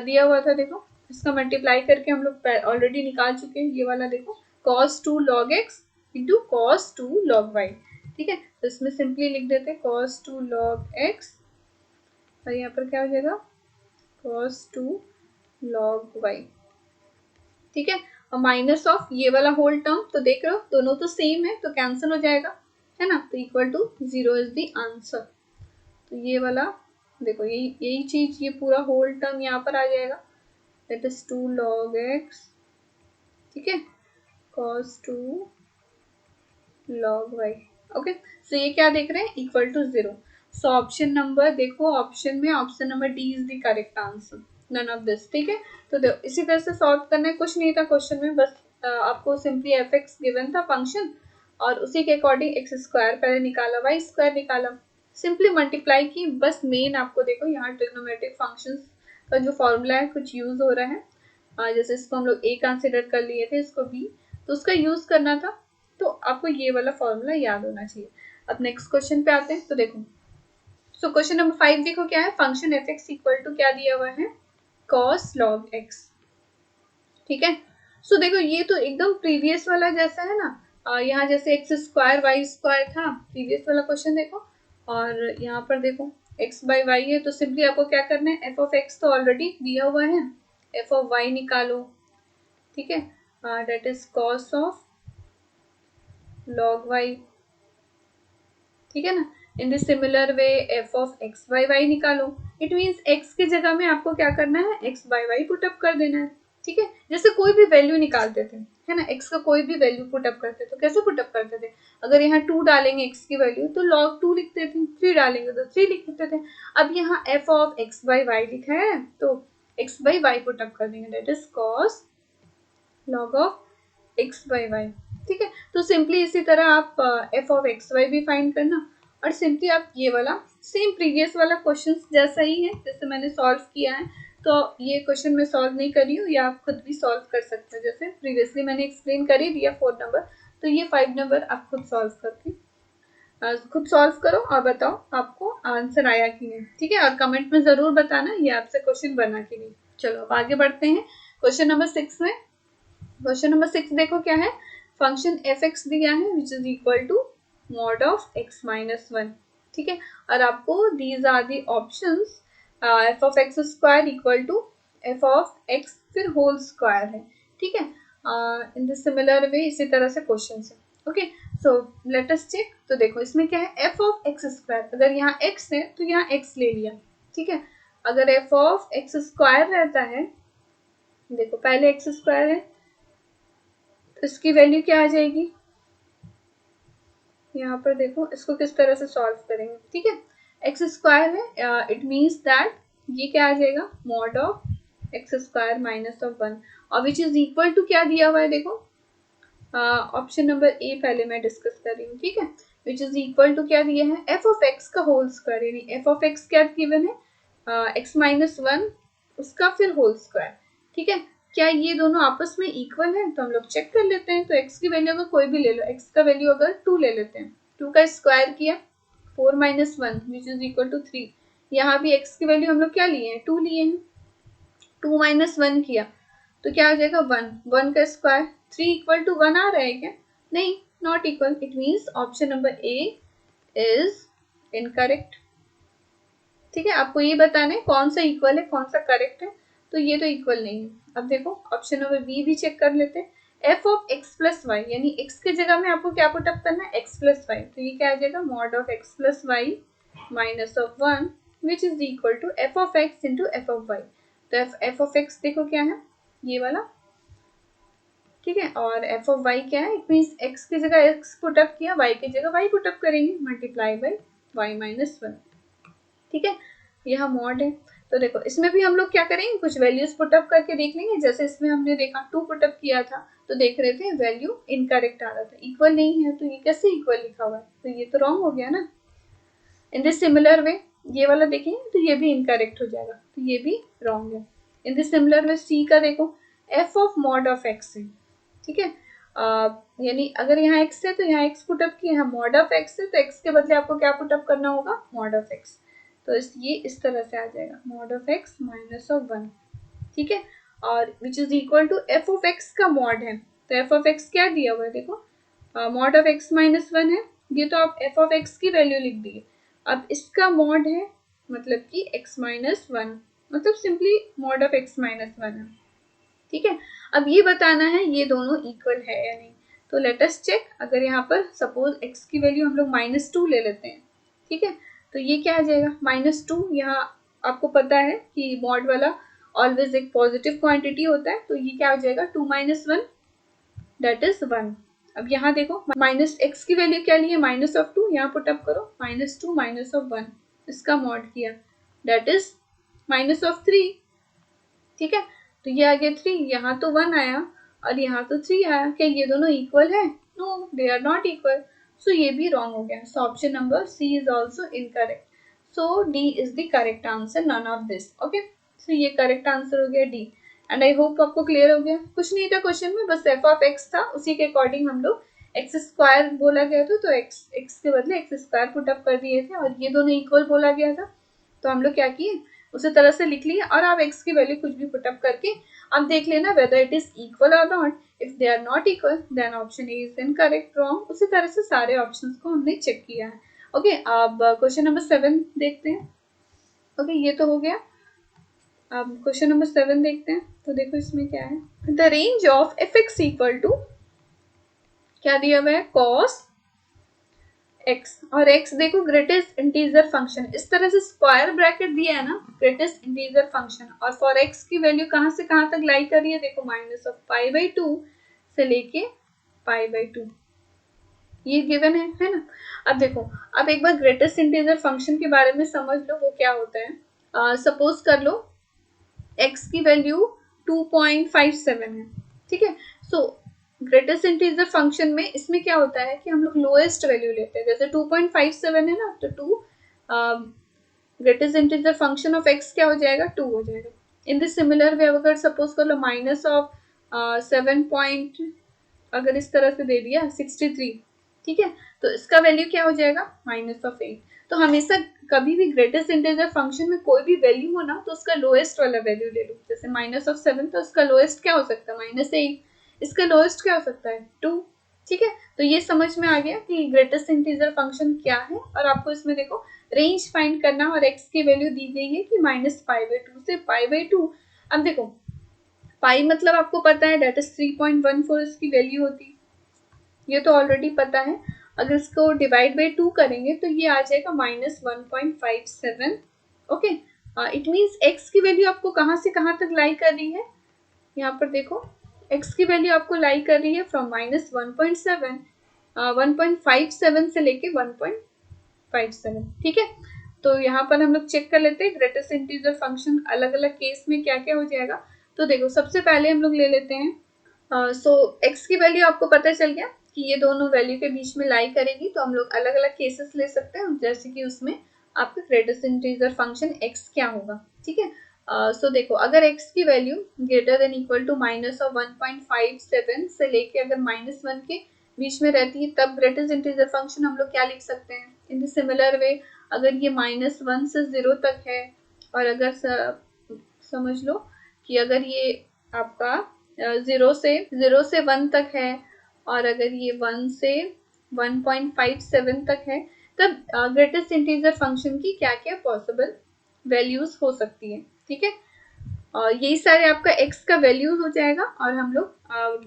दिया हुआ था, देखो इसका मल्टीप्लाई करके हम लोग ऑलरेडी निकाल चुके हैं, ये वाला देखो cos 2 log x into cos 2 log y। ठीक है, तो इसमें सिंपली लिख देते हैं cos 2 log x, और यहाँ पर क्या हो जाएगा cos 2 log y। ठीक है, और माइनस ऑफ ये वाला होल टर्म, तो देख रहे हो दोनों तो सेम है, तो कैंसिल हो जाएगा, है ना, तो equal to 0 is the answer. तो ये वाला देखो, यही चीज, ये पूरा होल टर्म यहाँ पर आ जाएगा, दैट इज 2 log x। ठीक है, cos 2 log y। Okay, so ये क्या देख रहे हैं, equal to 0। So option number देखो, ऑप्शन में option number d is the correct answer, none of this. ठीक है, तो देखो इसी तरह से सॉल्व करना है, कुछ नहीं था क्वेश्चन में, बस आपको सिंपली एफ एक्स गिवन था फंक्शन, और उसी के अकॉर्डिंग एक्स स्क्वायर पहले निकाला, वाई स्क्वायर निकाला, सिंपली मल्टीप्लाई की। बस मेन आपको देखो यहाँ ट्रिग्नोमेट्रिक फंक्शंस का जो फॉर्मूला है कुछ यूज हो रहा है, जैसे इसको हम लोग ए कंसिडर कर लिए थे, इसको बी, तो उसका यूज करना था, तो आपको ये वाला फॉर्मूला याद होना चाहिए। अब नेक्स्ट क्वेश्चन पे आते हैं, तो देखो, सो क्वेश्चन नंबर 5 देखो क्या है, function f x equal to क्या दिया हुआ है, कॉस लॉग एक्स। ठीक है, सो देखो ये तो एकदम प्रीवियस वाला जैसा है ना, यहाँ जैसे एक्स स्क्वायर वाई स्क्वायर था प्रीवियस वाला क्वेश्चन देखो, और यहाँ पर देखो एक्स बाई वाई है, तो सिंपली आपको क्या करना है, एफ ऑफ एक्स तो ऑलरेडी दिया हुआ है, एफ ऑफ वाई निकालो। ठीक है, that is cos of log y। ठीक है ना, in the similar way f of x by y निकालो। इट मीन्स एक्स की जगह में आपको क्या करना है, x by y put up कर देना है। ठीक है, जैसे कोई भी वैल्यू निकालते थे, है ना, एक्स का कोई भी वैल्यू पुट अप करते तो कैसे पुट अप करते थे, अगर यहाँ 2 डालेंगे एक्स की वैल्यू तो log 2 लिखते थे, 3 डालेंगे तो 3 लिखते थे। अब यहाँ f of x by y लिखा है, तो x by y put up कर देंगे, that is cos log of x by y. ठीक है, तो सिंपली इसी तरह आप एफ ऑफ एक्स वाई भी फाइंड करना, और सिंपली आप ये वाला सेम प्रीवियस वाला क्वेश्चन जैसा ही है, जैसे मैंने सॉल्व किया है, तो ये क्वेश्चन मैं सॉल्व नहीं करी हूँ, या आप खुद भी सॉल्व कर सकते हो, जैसे प्रीवियसली मैंने एक्सप्लेन कर ही दिया 4 नंबर, तो ये 5 नंबर आप खुद सॉल्व करके खुद सॉल्व करो और बताओ आपको आंसर आया कि नहीं। ठीक है, और कमेंट में जरूर बताना ये आपसे क्वेश्चन बना कि नहीं। चलो अब आगे बढ़ते हैं क्वेश्चन नंबर 6 में। क्वेश्चन नंबर 6 देखो क्या है, फंक्शन एफ एक्स दिया है which is equal to mod of x minus 1। ठीक है, और आपको these are the options, f of x square equal to f of x फिर होल स्क्वायर है। ठीक है, इन द सिमिलर वे इसी तरह से क्वेश्चन है। Okay, so let us check. तो देखो इसमें क्या है, एफ ऑफ एक्स स्क्वायर, अगर यहाँ एक्स है तो यहाँ एक्स ले लिया। ठीक है, अगर एफ ऑफ एक्स स्क्वायर रहता है, देखो पहले एक्स स्क्वायर है तो इसकी वैल्यू क्या आ जाएगी, यहाँ पर देखो इसको किस तरह से सॉल्व करेंगे। ठीक है, एक्स स्क्वायर है, इट मीन्स दैट ये क्या आ जाएगा, mod of x square minus of 1, और विच इज इक्वल टू क्या दिया हुआ है, देखो ऑप्शन नंबर ए पहले मैं डिस्कस कर रही हूँ। ठीक है, विच इज इक्वल टू क्या दिया है, एफ ऑफ एक्स का होल स्क्वायर, यानी एफ ऑफ एक्स क्या गिवन है, एक्स माइनस 1 उसका फिर होल स्क्वायर। ठीक है, क्या ये दोनों आपस में इक्वल है, तो हम लोग चेक कर लेते हैं। तो x की वैल्यू अगर कोई भी ले लो, x का वैल्यू अगर 2 ले लेते हैं, 2 का स्क्वायर किया 4 minus 1 which is equal to 3, यहाँ भी x की वैल्यू हम लोग क्या लिए हैं, 2 लिए हैं, 2 माइनस 1 किया तो क्या हो जाएगा 1, 1 का स्क्वायर, 3 इक्वल टू 1 आ रहा है क्या, नहीं, not equal. It means option number A is incorrect. ठीक है, आपको ये बताना है कौन सा इक्वल है कौन सा करेक्ट है, तो ये तो इक्वल नहीं है। अब देखो ऑप्शन नंबर बी भी चेक कर लेते हैं, f of x plus y, यानी एक्स की जगह में आपको क्या पुटअप करना है, एक्स प्लस वाई, तो ये क्या आ जाएगा, mod of x plus y minus of 1 which is equal to f of x into f of y. तो एफ ऑफ एक्स देखो क्या है, ये वाला। ठीक है, और एफ ऑफ वाई क्या है, इट मीन्स एक्स की जगह एक्स पुटअप किया, वाई की जगह वाई पुटअप करेंगे, मल्टीप्लाई बाई वाई माइनस 1। ठीक है, यह मॉड है। तो देखो इसमें भी हम लोग क्या करेंगे, कुछ वैल्यूज पुटअप करके देख लेंगे, जैसे इसमें हमने देखा 2 पुटअप किया था तो देख रहे थे वैल्यू इनकरेक्ट आ रहा था, इक्वल नहीं है, तो ये कैसे इक्वल लिखा हुआ है, तो ये तो रॉन्ग हो गया ना। इन दिस सिमिलर वे ये वाला देखेंगे तो ये भी इनकरेक्ट हो जाएगा, तो ये भी रॉन्ग है। इन दिस सिमिलर वे सी का देखो, f of mod of x है। ठीक है, यानी अगर यहाँ x है तो यहाँ x पुटअप किया, यहाँ मॉड ऑफ x है तो x के बदले आपको क्या पुटअप करना होगा, मॉड ऑफ x। तो ये इस तरह से आ जाएगा, mod of x minus of 1। ठीक है, और which is equal to f of x का मॉड है, तो एफ ऑफ x क्या दिया हुआ है, देखो मॉड ऑफ x माइनस 1 है, ये तो आप एफ ऑफ x की वैल्यू लिख दिए। अब इसका मॉड है मतलब कि x माइनस 1, मतलब simply mod of x minus 1 है। ठीक है, अब ये बताना है ये दोनों इक्वल है या नहीं, तो लेट अस चेक। अगर यहाँ पर सपोज x की वैल्यू हम लोग -2 ले लेते हैं, ठीक है, तो ये क्या आ जाएगा, -2, यहाँ आपको पता है कि मॉड वाला ऑलवेज एक पॉजिटिव क्वांटिटी होता है, तो ये क्या हो जाएगा 2 - 1 दैट इज 1। अब यहाँ देखो माइनस एक्स की वैल्यू क्या ली है, माइनस ऑफ 2, यहाँ पुट अप करो -2 माइनस ऑफ 1, इसका मॉड किया दैट इज -3। ठीक है, तो ये आ गया 3, यहाँ तो 1 आया और यहाँ तो 3 आया। क्या ये दोनों इक्वल है? No, they are not equal. So ये भी रॉन्ग हो गया। So option number C is also incorrect. So D is the correct answer, none of this. Okay, so ये करेक्ट आंसर हो गया डी। एंड आई होप आपको clear हो गया। कुछ नहीं था क्वेश्चन में, बस एफ ऑफ एक्स था, उसी के अकॉर्डिंग हम लोग एक्स स्क्वायर बोला गया था तो एक्स के बदले एक्स स्क्वायर पुट अप कर दिए थे, और ये दोनों इक्वल बोला गया था तो हम लोग क्या किए, उसी तरह से लिख लिए। और आप x की वैल्यू कुछ भी पुट अप करके आप देख लेना वेदर इट इज इक्वल और not. If they are not equal then option a is incorrect, wrong. उसी तरह से सारे ऑप्शंस को हमने चेक किया है। ओके, अब क्वेश्चन नंबर 7 देखते हैं। ओके, ये तो हो गया। अब क्वेश्चन नंबर 7 देखते हैं। तो देखो इसमें क्या है, the range of f x equal to, क्या दिया हुआ है, कॉस x, और x देखो ग्रेटेस्ट इंटीजर फंक्शन, इस तरह से स्क्वायर ब्रैकेट दिया है ना, ग्रेटेस्ट इंटीजर फंक्शन, और फॉर x की वैल्यू कहां से कहां तक लाई कर रही है, देखो -π/2 से लेके π/2, ये गिवन है ना। अब देखो, अब एक बार ग्रेटेस्ट इंटीजर फंक्शन के बारे में समझ लो, वो क्या होता है। सपोज कर लो x की वैल्यू 2.57 है, ठीक है। सो ग्रेटेस्ट इंटीजर फंक्शन में इसमें क्या होता है कि हम लोग लोएस्ट वैल्यू लेते हैं। जैसे 2.57 है ना, तो 2 greatest integer function of x क्या हो जाएगा, 2 हो जाएगा। इन दिस सिमिलर वे अगर सपोज कर लो माइनस ऑफ 7 पॉइंट, अगर इस तरह से दे दिया 63, ठीक है, तो इसका वैल्यू क्या हो जाएगा, -8। तो हमेशा कभी भी ग्रेटेस्ट इंटीजर फंक्शन में कोई भी वैल्यू हो ना, तो उसका लोएस्ट वाला वैल्यू ले लो। जैसे -7, तो उसका लोएस्ट क्या हो सकता है, -8। इसका लोएस्ट क्या हो सकता है, 2। ठीक है, तो ये समझ में आ गया कि ग्रेटेस्ट इंटीजर फंक्शन क्या है। और आपको इसमें देखो रेंज फाइंड करना, और x की वैल्यू दी गई है कि -π/2 से π/2। अब देखो पाई मतलब आपको पता है दैट इज 3.14 इसकी वैल्यू होती है, ये तो ऑलरेडी पता है। अगर इसको डिवाइड बाई 2 करेंगे तो ये आ जाएगा -1.57। ओके, इट मीन्स x की वैल्यू आपको कहाँ से कहाँ तक लाई कर रही है, यहाँ पर देखो x की वैल्यू आपको लाई कर रही है फ्रॉम -1.7 1.57 से लेके 1.57। ठीक है, तो यहाँ पर हम लोग चेक कर लेते हैं ग्रेटेस्ट इंटीजर फंक्शन अलग अलग केस में क्या क्या हो जाएगा। तो देखो सबसे पहले हम लोग ले लेते हैं सो x की वैल्यू आपको पता चल गया कि ये दोनों वैल्यू के बीच में लाई करेगी, तो हम लोग अलग अलग केसेस ले सकते हैं, जैसे कि उसमें आपका ग्रेटेस्ट इंटीजर फंक्शन x क्या होगा। ठीक है, सो देखो अगर x की value greater than equal to -1.57 से लेके अगर -1 के बीच में रहती है, तब ग्रेटेस्ट इंटीजर फंक्शन हम लोग क्या लिख सकते हैं, इन द सिमिलर वे अगर ये -1 से 0 तक है, और अगर समझ लो कि अगर ये आपका 0 से 1 तक है, और अगर ये 1 से 1.57 तक है, तब ग्रेटेस्ट इंटीजर फंक्शन की क्या क्या पॉसिबल वैल्यूज हो सकती है। ठीक है, यही सारे आपका x का वैल्यू हो जाएगा, और हम लोग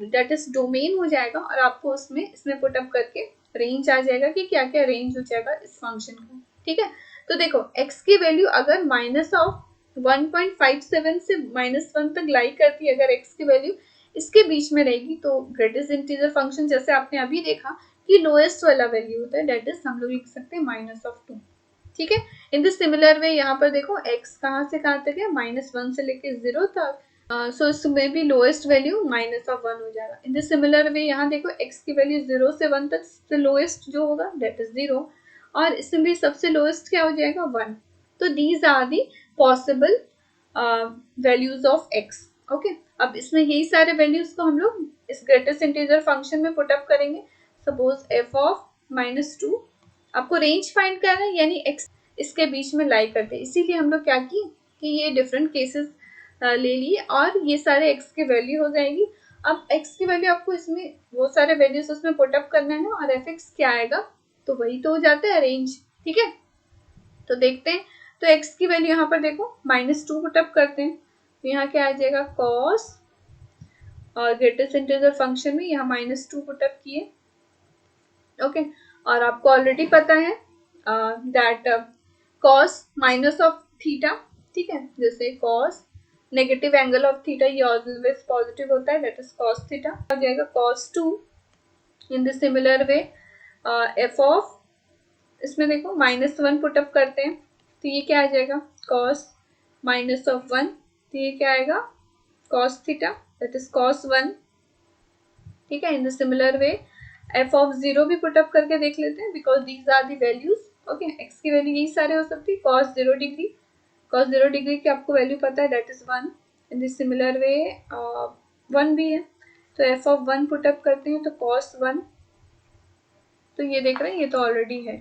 दैट इज डोमेन हो जाएगा, और आपको इसमें पुट अप करके रेंज आ जाएगा कि क्या क्या रेंज हो जाएगा इस फंक्शन का। ठीक है, तो देखो x की वैल्यू अगर -1.57 से -1 तक लाई करती है, अगर x की वैल्यू इसके बीच में रहेगी, तो ग्रेटेस्ट इंटीजर फंक्शन जैसे आपने अभी देखा कि लोएस्ट वाला वैल्यू होता है, दैट इज हम लोग लिख सकते हैं -2। ठीक है, इन दिस सिमिलर वे यहाँ पर देखो x कहाँ से कहाँ तक है, -1 से लेके 0 तक, सो इसमें भी लोएस्ट वैल्यू -1 हो जाएगा। इन दिस सिमिलर वे यहाँ देखो x की वैल्यू 0 से 1 तक, सबसे लोएस्ट जो होगा दैट इज 0, और इसमें भी सबसे लोएस्ट क्या हो जाएगा, 1। तो these are the possible values of x। Okay, अब इसमें यही सारे वैल्यूज को हम लोग इस ग्रेटेस्ट इंटीजर फंक्शन में पुट अप करेंगे। सपोज f ऑफ -2, आपको रेंज फाइंड करना है, यानी x इसके बीच में लाई करते हैं, इसीलिए हम लोग क्या किए कि ये डिफरेंट केसेस ले लिए, और ये सारे x की वैल्यू हो जाएगी। अब x की वैल्यू आपको इसमें वो सारे वैल्यूज उसमें पुट अप करना है, और fx क्या आएगा, तो वही तो हो जाता है रेंज। ठीक है, तो देखते हैं, तो x की वैल्यू यहाँ पर देखो -2 पुट अप करते हैं, तो यहाँ क्या आ जाएगा cos, और ग्रेटेस्ट इंटीजर फंक्शन में यहाँ -2 पुट अप किए। ओके, और आपको ऑलरेडी पता है that cos minus of theta, ठीक है, जैसे cos negative angle of theta ये ऑलवेज पॉजिटिव होता है, दैट इज cos थीटा। आ जाएगा cos 2 in the similar way f of, इसमें देखो -1 पुटअप करते हैं तो ये क्या आ जाएगा, cos -1, तो ये क्या आएगा, cos theta, that is cos 1। ठीक है, in the similar way f of 0 भी पुटअप करके देख लेते हैं, because these are the values. Okay, x की वैल्यू यही सारे हो सकती है, cos 0 डिग्री, cos 0 डिग्री की आपको वैल्यू पता है, that is 1। In the similar way 1 भी है, तो एफ ऑफ 1 पुटअप करते हैं तो cos 1, तो ये देख रहे हैं ये तो ऑलरेडी है।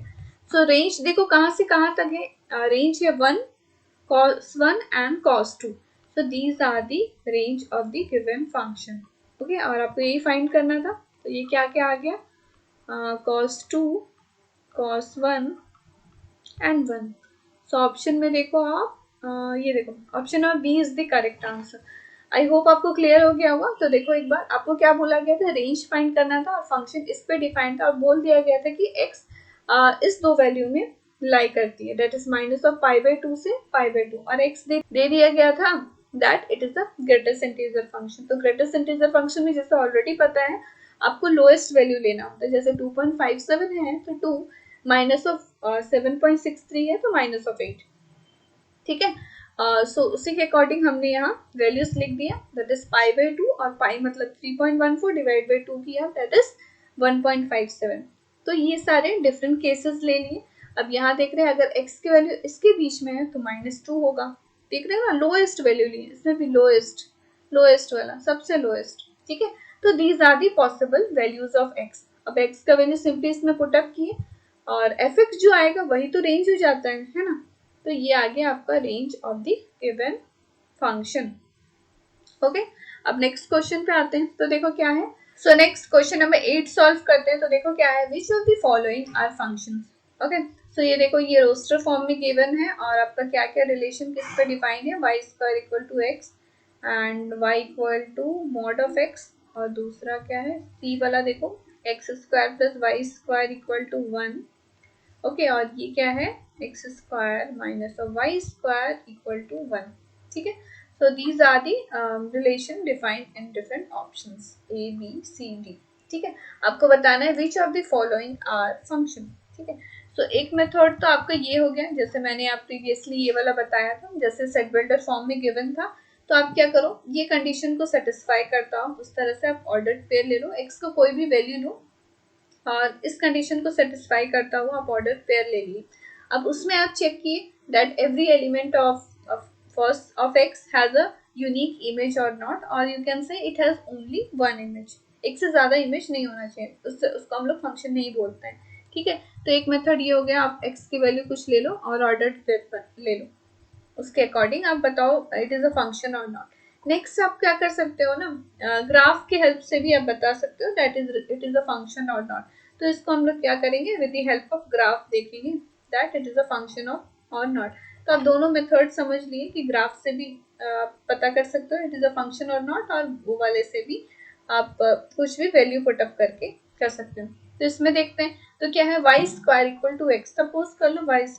सो रेंज देखो कहाँ से कहाँ तक है, रेंज है 1, cos 1 and cos 2। So these are the range of the given function। Okay, और आपको यही फाइंड करना था, तो ये क्या क्या आ गया, cos 2, cos 1 and 1। So option में देखो आप, ये देखो option number B is the correct answer. I hope आपको क्लियर हो गया होगा। तो देखो एक बार आपको क्या बोला गया था, रेंज फाइंड करना था और फंक्शन इस पे डिफाइन था और बोल दिया गया था कि x इस दो वैल्यू में लाई करती है, दैट इज -π/2 से π/2, और x दे दिया गया था that it is the greatest integer function. तो ग्रेटेस्ट इंटीजर फंक्शन में जैसे ऑलरेडी पता है आपको लोएस्ट वैल्यू लेना होता है, जैसे 2.57 है तो 2 -7.63 है तो -8। ठीक है, सो उसी के अकॉर्डिंग हमने यहाँ वैल्यूज लिख दिया, दैट इज π/2, और पाई मतलब 3.14 डिवाइड बाई 2 किया, दैट इज 1.57। तो ये सारे डिफरेंट केसेस ले लिए। अब यहाँ देख रहे हैं अगर x की वैल्यू इसके बीच में है तो -2 होगा, देख रहे हो ना, लोएस्ट वैल्यू लिए, इसमें भी लोएस्ट वाला सबसे लोएस्ट। ठीक है, तो these are the possible values of x। अब x का वैल्यू सिंपली इसमें पुटअप किए और fx जो आएगा वही तो रेंज हो जाता है ना, तो ये आ गया आपका range of the given function. Okay, अब नेक्स्ट क्वेश्चन पे आते हैं, तो देखो क्या है। So next question number 8 solve करते हैं, तो देखो क्या है, which of the following are functions. Okay, so ये देखो ये रोस्टर फॉर्म में गिवन है और आपका क्या क्या रिलेशन किस पे डिफाइन है, y² = x and y mod of x, और दूसरा क्या है c वाला देखो x² + y² = 1। ओके, और ये क्या है x² - y² = 1। ठीक है, so these are the relation defined in different options a b c d। ठीक है, आपको बताना है which of the following are function। ठीक है, so एक मेथड तो आपका ये हो गया, जैसे मैंने आप प्रीवियसली ये वाला बताया था, जैसे सेट बिल्डर फॉर्म में गिवन था, तो आप क्या करो, ये कंडीशन को सेटिस्फाई करता हो उस तरह से आप ऑर्डर पेयर ले लो, x को कोई भी वैल्यू लो और इस कंडीशन को सेटिस्फाई करता हुआ आप ऑर्डर पेयर ले लिए। अब उसमें आप चेक किए that every element of x has a unique image और नॉट, और you can say it has only one image, एक से ज्यादा इमेज नहीं होना चाहिए, उसको हम लोग फंक्शन नहीं बोलते हैं। ठीक है, तो एक मेथड ये हो गया, आप एक्स की वैल्यू कुछ ले लो और ऑर्डर पेयर ले लो, उसके अकॉर्डिंग आप बताओ इट इज अ फंक्शन और नॉट। नेक्स्ट आप क्या कर सकते हो ना, ग्राफ की हेल्प से भी आप बता सकते हो that is it is a function और नॉट। तो इसको हम लोग क्या करेंगे, with the help of graph देखेंगे that it is a function of और नॉट। तो आप दोनों मेथड समझ लिए कि ग्राफ से भी पता कर सकते हो इट इज अ फंक्शन और नॉट, और वो वाले से भी आप कुछ भी वैल्यू पुटअप करके कर सकते हो। तो इसमें देखते हैं, तो क्या है y² = x, सपोज कर लो y² =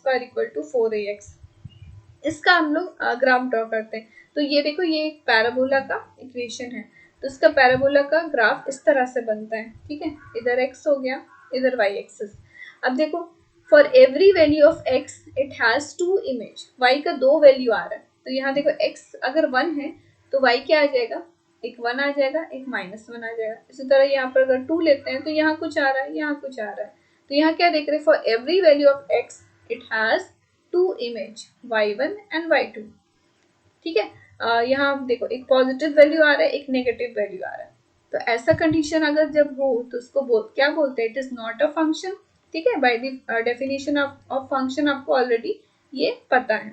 4ax, इसका हम लोग ग्राफ ड्रॉ करते हैं। तो ये देखो ये एक पैराबोला का इक्वेशन है, तो इसका पैराबोला का ग्राफ इस तरह से बनता है। ठीक है, इधर x हो गया, इधर y एक्सिस। अब देखो for every value of x it has two image, y का दो वैल्यू आ रहा है, तो यहाँ देखो x अगर 1 है तो y क्या आ जाएगा, एक 1 आ जाएगा, एक -1 आ जाएगा। इसी तरह यहाँ पर अगर 2 लेते हैं तो यहाँ कुछ आ रहा है, यहाँ कुछ आ रहा है। तो यहाँ क्या देख रहे हैं, for every value of x it has two image y1 and y2। ठीक है, यहाँ देखो एक पॉजिटिव वैल्यू आ रहा है, एक नेगेटिव वैल्यू आ रहा है। तो ऐसा कंडीशन अगर जब हो तो उसको क्या बोलते हैं, it is not a function. ठीक है, bye the definition of function आपको ऑलरेडी ये पता है।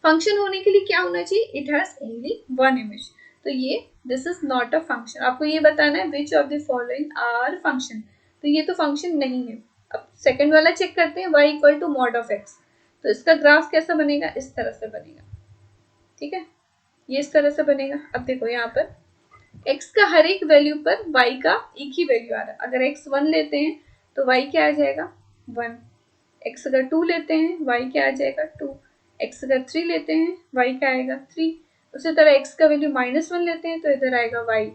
फंक्शन होने के लिए क्या होना चाहिए, it has only one image, तो ये this is not a function. आपको ये बताना है which of the following are function, तो ये तो फंक्शन नहीं है। अब सेकंड वाला चेक करते हैं, y = mod of x, तो इसका ग्राफ कैसा बनेगा, इस तरह से बनेगा। ठीक है, ये इस तरह से बनेगा। अब देखो यहाँ पर x का हर एक वैल्यू पर y का एक ही वैल्यू आ रहा है, अगर x 1 लेते हैं तो y क्या आ जाएगा 1, x अगर 2 लेते हैं y क्या आ जाएगा 2, x अगर 3 लेते हैं y क्या आएगा 3। उसी तरह x का वैल्यू -1 लेते हैं तो इधर आएगा y।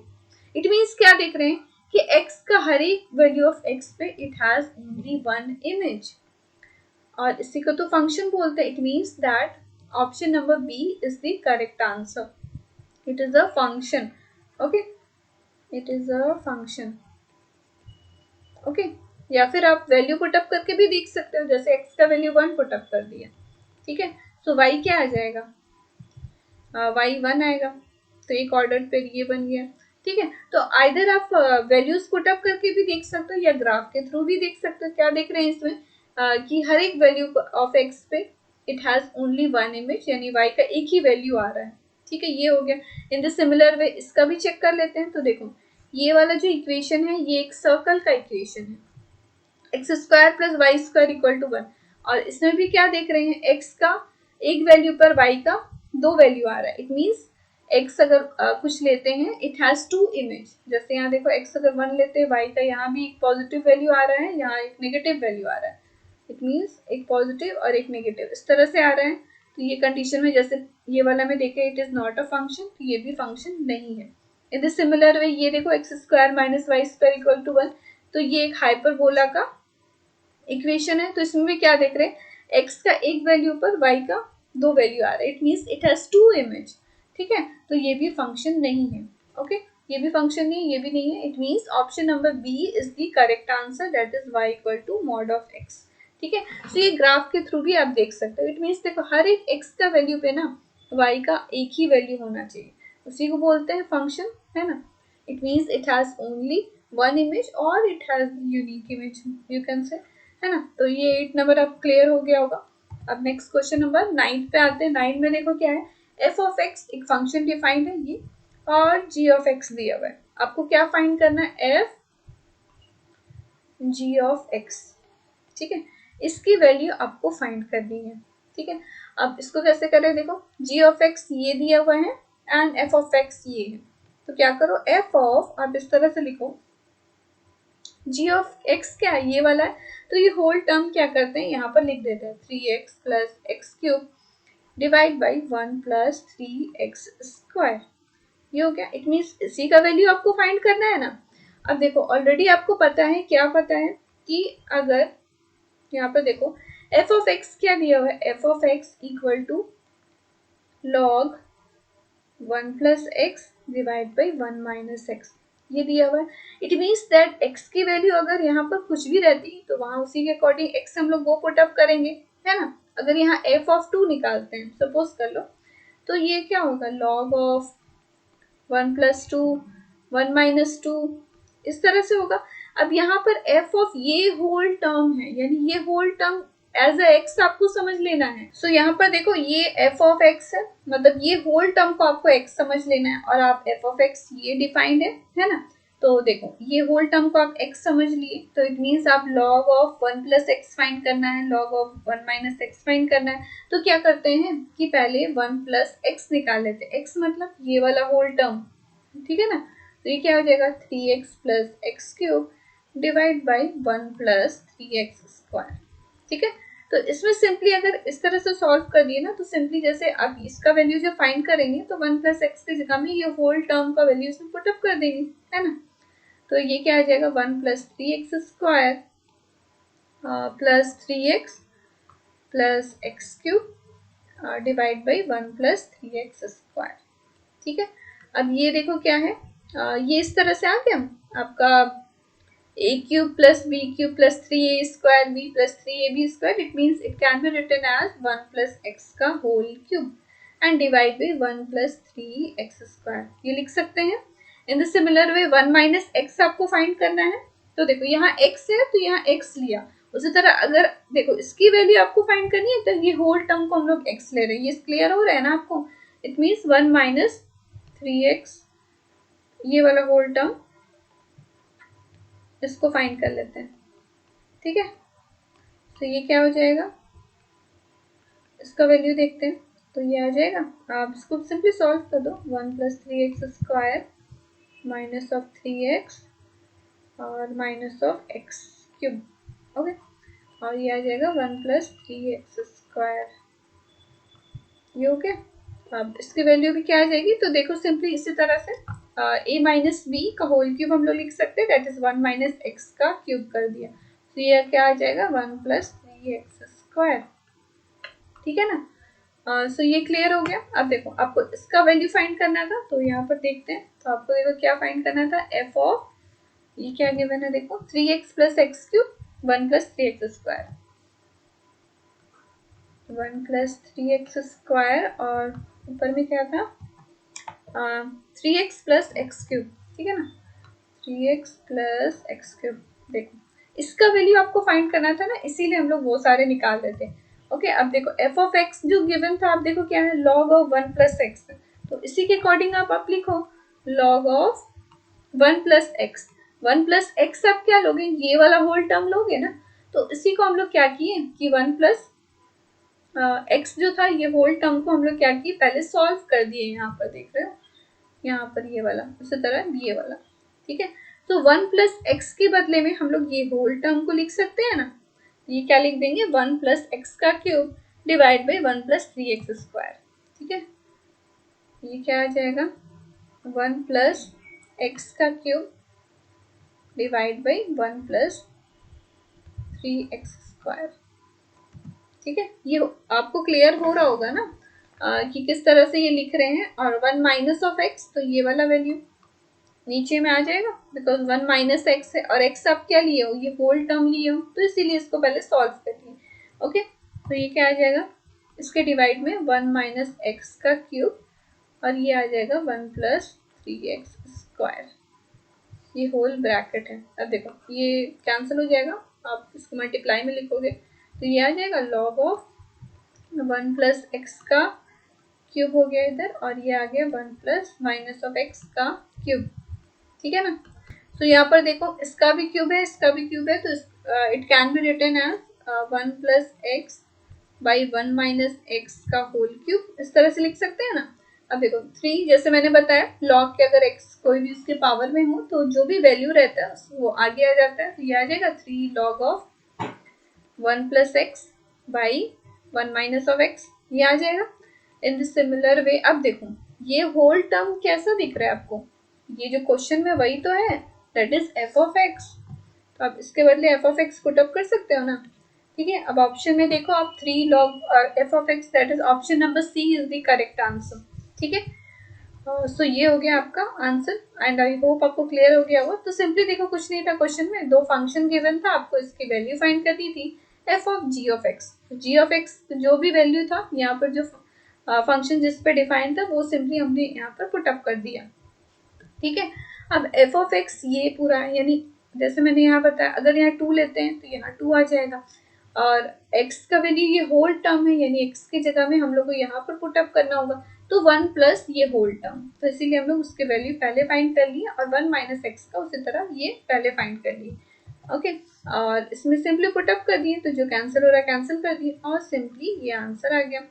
इट मीन्स क्या देख रहे हैं कि x का हर एक वैल्यू ऑफ x पे it has only one image, और इसी को तो फंक्शन बोलते हैं. It means that option number B is the correct answer. It is a function. Okay, it is a function. Okay, या फिर आप वैल्यू पुटअप करके भी देख सकते हो, जैसे x का वैल्यू 1 पुटअप कर दिया. ठीक है, तो y क्या आ जाएगा, y 1 आएगा. तो एक ऑर्डर पे ये बन गया. ठीक है, तो आइदर आप वैल्यूज पुटअप करके भी देख सकते हो या ग्राफ के थ्रू भी देख सकते हो. क्या देख रहे हैं इसमें कि हर एक वैल्यू ऑफ x पे it has only one image, यानी y का एक ही वैल्यू आ रहा है. ठीक है, ये हो गया. इन द सिमिलर वे इसका भी चेक कर लेते हैं. तो देखो ये वाला जो इक्वेशन है ये एक सर्कल का इक्वेशन है, x square plus y square equal to 1. और इसमें भी क्या देख रहे हैं, x का एक वैल्यू पर y का दो वैल्यू आ रहा है. इट मीन्स x अगर कुछ लेते हैं इट हैज टू इमेज. जैसे यहाँ देखो x अगर 1 लेते हैं, y का यहाँ भी एक पॉजिटिव वैल्यू आ रहा है, यहाँ एक नेगेटिव वैल्यू आ रहा है. इट मीन्स एक पॉजिटिव और एक नेगेटिव इस तरह से आ रहे हैं. तो ये कंडीशन में जैसे ये वाला में देखे it is not a function, तो ये भी फंक्शन नहीं है. इन द सिमिलर वे ये देखो x square minus y square equal to 1, तो ये एक हाइपरबोला का इक्वेशन है. तो इसमें भी क्या देख रहे हैं, x का एक वैल्यू पर y का दो वैल्यू आ रहा है. It means it has two image. ठीक है, तो ये भी फंक्शन नहीं है. ओके, ये भी फंक्शन नहीं, ये भी नहीं है. It means option number B is the correct answer, that is y equal to mod of x. ठीक है, तो ये ग्राफ के थ्रू भी आप देख सकते हो. इट मीन्स देखो हर एक x का वैल्यू पे ना y का एक ही वैल्यू होना चाहिए, उसी को बोलते हैं फंक्शन, है ना. It means it has only one image और it has unique image, you can say, है ना. तो ये 8 नंबर अब क्लियर हो गया होगा. अब नेक्स्ट क्वेश्चन नंबर 9 पे आते हैं. 9 में देखो क्या है, एफ ऑफ एक्स एक फंक्शन डिफाइंड है ये, और जी ऑफ एक्स दिया हुआ है. आपको क्या फाइंड करना है, एफ जी ऑफ एक्स. ठीक है, इसकी वैल्यू आपको फाइंड करनी है. ठीक है, अब इसको कैसे करें, देखो जी ऑफ एक्स ये दिया हुआ है एंड एफ ऑफ एक्स ये है. तो क्या करो, एफ ऑफ आप इस तरह से लिखो, जी ऑफ एक्स क्या है, ये वाला है. तो ये होल टर्म क्या करते हैं, यहाँ पर लिख देते हैं 3x plus x cube divide by 1 plus 3x square. ये हो गया. इट मीन्स इसी का वैल्यू आपको फाइंड करना है ना. अब देखो ऑलरेडी आपको पता है, क्या पता है कि अगर यहाँ पर देखो एफ ऑफ एक्स क्या दिया हुआ है, f of x equal to log 1 plus x divide by 1 minus x, ये दिया हुआ है. इट मीन्स दैट x की वैल्यू अगर यहाँ पर कुछ भी रहती तो वहां उसी के अकॉर्डिंग x हम लोग वो पुट अप करेंगे, है ना. अगर यहाँ f ऑफ 2 निकालते हैं सपोज कर लो, तो ये क्या होगा, log ऑफ 1 प्लस 2 1 माइनस 2 इस तरह से होगा. अब यहाँ पर f ऑफ ये होल टर्म है, यानी ये whole term as a x आपको समझ लेना है. सो यहाँ पर देखो ये एफ ऑफ एक्स है, मतलब ये होल टर्म को आपको एक्स समझ लेना है, और आप एफ ऑफ एक्स ये डिफाइंड है ना. तो देखो ये होल टर्म को आप x समझ लिए, तो इट मीन्स आप log of 1 plus x find करना है, log of 1 minus x find करना है. तो क्या करते हैं कि पहले 1 प्लस एक्स निकाल लेते हैं, x मतलब ये वाला होल टर्म. ठीक है ना, तो ये क्या हो जाएगा 3x plus x cube divide by 1 plus 3x square. ठीक है, तो इसमें सिंपली अगर इस तरह से सॉल्व कर दिए ना, तो सिंपली जैसे अब इसका वैल्यू जब फाइंड करेंगे तो 1 प्लस एक्स की जगह में ये होल टर्म का वैल्यू इसमें पुटअप कर देंगे, है ना. तो ये क्या आ जाएगा 1 plus 3x square plus 3x plus x cube divide by 1 plus 3x square. ठीक है, अब ये देखो क्या है, ये इस तरह से आ गया आपका a cube plus b cube plus 3a square b plus 3ab square. It means it can be written as 1 plus x का whole cube and divide by 1 plus 3x square, ये लिख सकते हैं. In the similar way 1 minus x आपको find करना है. तो देखो यहाँ x है तो यहाँ x लिया, उसी तरह अगर देखो इसकी वैल्यू आपको फाइंड करनी है तो ये होल टर्म को हम लोग x ले रहे हैं. ये क्लियर हो रहा है ना आपको. इट मीन्स 1 माइनस 3x ये वाला होल टर्म, इसको फाइंड कर लेते हैं. ठीक है, तो ये क्या हो जाएगा, इसका वैल्यू देखते हैं. तो ये आ जाएगा, आप इसको सिंपली सॉल्व कर दो, 1 plus 3x square minus of 3x और minus of x cube. Okay, और ये आ जाएगा 1 प्लस 3x स्क्वायर. ये ओके. अब इसकी वैल्यू भी क्या आ जाएगी, तो देखो सिंपली इसी तरह से a माइनस बी का होल क्यूब हम लोग लिख सकते हैं, दैट इज 1 माइनस एक्स का क्यूब कर दिया, तो ये क्या आ जाएगा 1 प्लस 3x²। ठीक है ना। सो ये क्लियर हो गया। अब देखो आपको इसका वैल्यू फाइंड करना था, तो यहाँ पर देखते हैं। तो आपको देखो क्या फाइंड करना था, एफ ऑफ, ये क्या गिवन है देखो, 3x plus x cube 1 plus 3x², 1 plus 3x² और ऊपर में क्या था 3x प्लस एक्स क्यूब। ठीक है ना, 3x प्लस एक्स क्यूब। देखो इसका वैल्यू आपको फाइंड करना था ना, इसीलिए हम लोग वो सारे निकाल देते हैं। ओके, अब देखो एफ ऑफ एक्स जो गिवन था, आप देखो क्या है, लॉग ऑफ 1 प्लस एक्स, तो इसी के अकॉर्डिंग आप लिखो log of 1 plus x. 1 plus x आप क्या लोगे, ये वाला होल टर्म लोगे ना, तो इसी को हम लोग क्या किए कि 1 प्लस एक्स जो था, ये होल टर्म को हम लोग क्या किए, पहले सॉल्व कर दिए। यहाँ पर देख रहे हो, यहाँ पर ये वाला, उसी तरह ये वाला। ठीक है, तो 1 प्लस एक्स के बदले में हम लोग ये होल टर्म को लिख सकते हैं ना, ये क्या लिख देंगे 1 प्लस एक्स का cube divide by 1 plus 3x²। ठीक है, ये क्या आ जाएगा 1 प्लस एक्स का cube divide by 1 plus 3x²। ठीक है, ये आपको क्लियर हो रहा होगा ना कि किस तरह से ये लिख रहे हैं। और 1 माइनस ऑफ एक्स, तो ये वाला वैल्यू नीचे में आ जाएगा, बिकॉज 1 माइनस एक्स है और एक्स आप क्या लिए हो, ये होल टर्म लिए हो, तो इसीलिए इसको पहले सॉल्व कर लिए। ओके, तो ये क्या आ जाएगा, इसके डिवाइड में 1 माइनस एक्स का क्यूब और ये आ जाएगा 1 प्लस 3x², ये होल ब्रैकेट है। अब देखो ये कैंसिल हो जाएगा, आप इसको मल्टीप्लाई में लिखोगे तो ये आ जाएगा लॉग ऑफ 1 प्लस एक्स का क्यूब हो गया इधर, और ये आ गया 1 प्लस माइनस ऑफ एक्स का क्यूब। ठीक है ना, तो यहाँ पर देखो इसका भी क्यूब है, इसका भी क्यूब है, तो it can be written as 1 plus x by 1 minus x का होल क्यूब, इस तरह से लिख सकते हैं ना। अब देखो 3, जैसे मैंने बताया लॉग के अगर x कोई भी इसके पावर में हो तो जो भी वैल्यू रहता है वो आगे आ जाता है, तो ये आ जाएगा 3 log of 1 plus x by 1 minus of x, ये आ जाएगा। इन द सिमिलर वे अब देखो ये होल टर्म कैसा दिख रहा है आपको, ये जो क्वेश्चन में वही तो है, that is F of x, तो आप इसके बदले F of x put up कर सकते हो ना। ठीक है, अब ऑप्शन में देखो आप 3 log f of x, that is option number C is the correct answer. ठीक है, सो ये हो गया आपका आंसर एंड आई होप आपको क्लियर हो गया होगा। तो सिंपली देखो कुछ नहीं था, क्वेश्चन में 2 फंक्शन गिवन था, आपको इसकी वैल्यू फाइंड करनी थी, f of g of x. G of x जो भी वैल्यू था, यहाँ पर जो फंक्शन जिस पे डिफाइन था वो सिंपली हमने यहाँ पर पुट अप कर दिया। ठीक है, अब एफ ऑफ एक्स ये पूरा है, यानी जैसे मैंने यहाँ बताया अगर यहाँ 2 लेते हैं तो यहाँ 2 आ जाएगा, और x का वैल्यू ये होल टर्म है, यानी x की जगह में हम लोग को यहाँ पर पुट अप करना होगा, तो 1 प्लस ये होल टर्म, तो इसीलिए हम लोग उसके वैल्यू पहले फाइंड कर लिए और 1 माइनस एक्स का उसी तरह ये पहले फाइंड कर लिए। ओके, और इसमें सिंपली पुट अप कर दिए, तो जो कैंसिल हो रहा है कैंसिल कर दिए और सिंपली ये आंसर आ गया।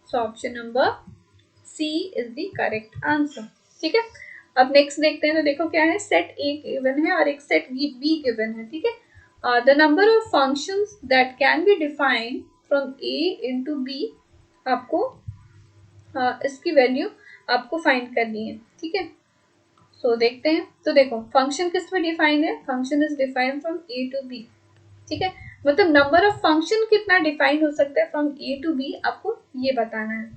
So option number C is the correct answer. ठीक है, अब नेक्स्ट देखते हैं, तो देखो क्या है, सेट ए गिवन है और एक सेट बी गिवन है। ठीक है, the number of functions that can be defined from a into b, आपको इसकी वैल्यू आपको फाइंड करनी है। ठीक है, सो देखते हैं, तो देखो फंक्शन किस में डिफाइन है, function is defined from a to b। ठीक है, मतलब नंबर ऑफ फंक्शन कितना डिफाइन हो सकता है फ्रॉम a टू b, आपको ये बताना है।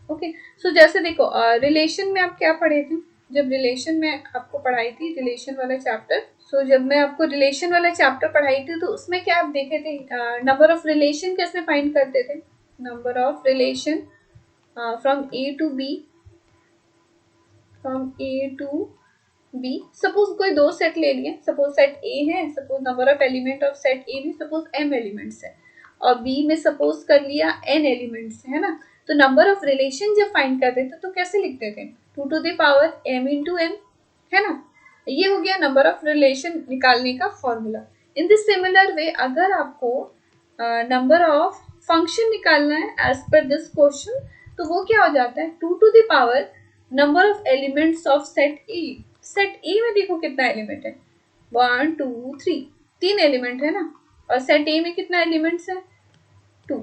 ओके, सो जैसे देखो रिलेशन में आप क्या पढ़े थे, जब रिलेशन में आपको पढ़ाई थी रिलेशन वाला चैप्टर, सो जब मैं आपको रिलेशन वाला चैप्टर पढ़ाई थी तो उसमें क्या आप देखे थे, नंबर ऑफ रिलेशन कैसे फाइंड करते थे, number of relation from A to b, from A to b. Suppose कोई 2 सेट ले लिए, सपोज सेट ए है, suppose number of element of set a में सपोज m एलिमेंट्स है और बी में सपोज कर लिया n एलिमेंट्स है ना, तो नंबर ऑफ रिलेशन जब फाइंड करते थे तो कैसे लिखते थे, 2 to the power m into n, है ना, ये हो गया नंबर ऑफ रिलेशन निकालने का formula. In this similar way अगर आपको नंबर ऑफ फंक्शन निकालना है एज पर दिस क्वेश्चन, तो वो क्या हो जाता है 2 to the power number of elements of set a. Set a में देखो कितना एलिमेंट है, 1 2 3, 3 एलिमेंट है ना, और सेट ए में कितना एलिमेंट्स है 2।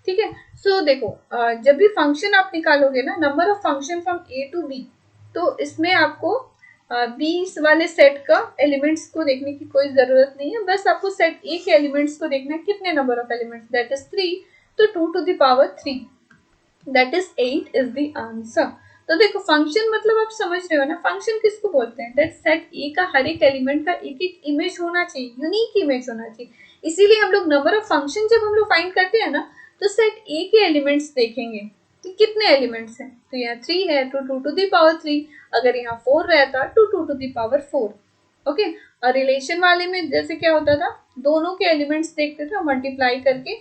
ठीक है, सो देखो जब भी फंक्शन आप निकालोगे ना, number of function from A to b, तो इसमें आपको B वाले सेट का एलिमेंट्स को देखने की कोई जरूरत नहीं है, बस आपको सेट ए के एलिमेंट्स को देखना है। कितने number of elements, that is 3, तो 2 to the power 3 that is 8 is the answer. तो देखो फंक्शन मतलब आप समझ रहे हो ना, फंक्शन किसको बोलते हैं, दैट सेट ए का हर एक एलिमेंट का एक एक इमेज होना चाहिए, यूनिक इमेज होना चाहिए। इसीलिए हम लोग नंबर ऑफ फंक्शन जब हम लोग फाइंड करते हैं ना, तो सेट ए के एलिमेंट्स देखेंगे कि कितने एलिमेंट्स हैं। तो यहाँ 3 है तो 2 टू द पावर 3, अगर यहाँ 4 रहता तो 2 टू द पावर 4। ओके, और रिलेशन वाले में जैसे क्या होता था, दोनों के एलिमेंट्स देखते थे और मल्टीप्लाई करके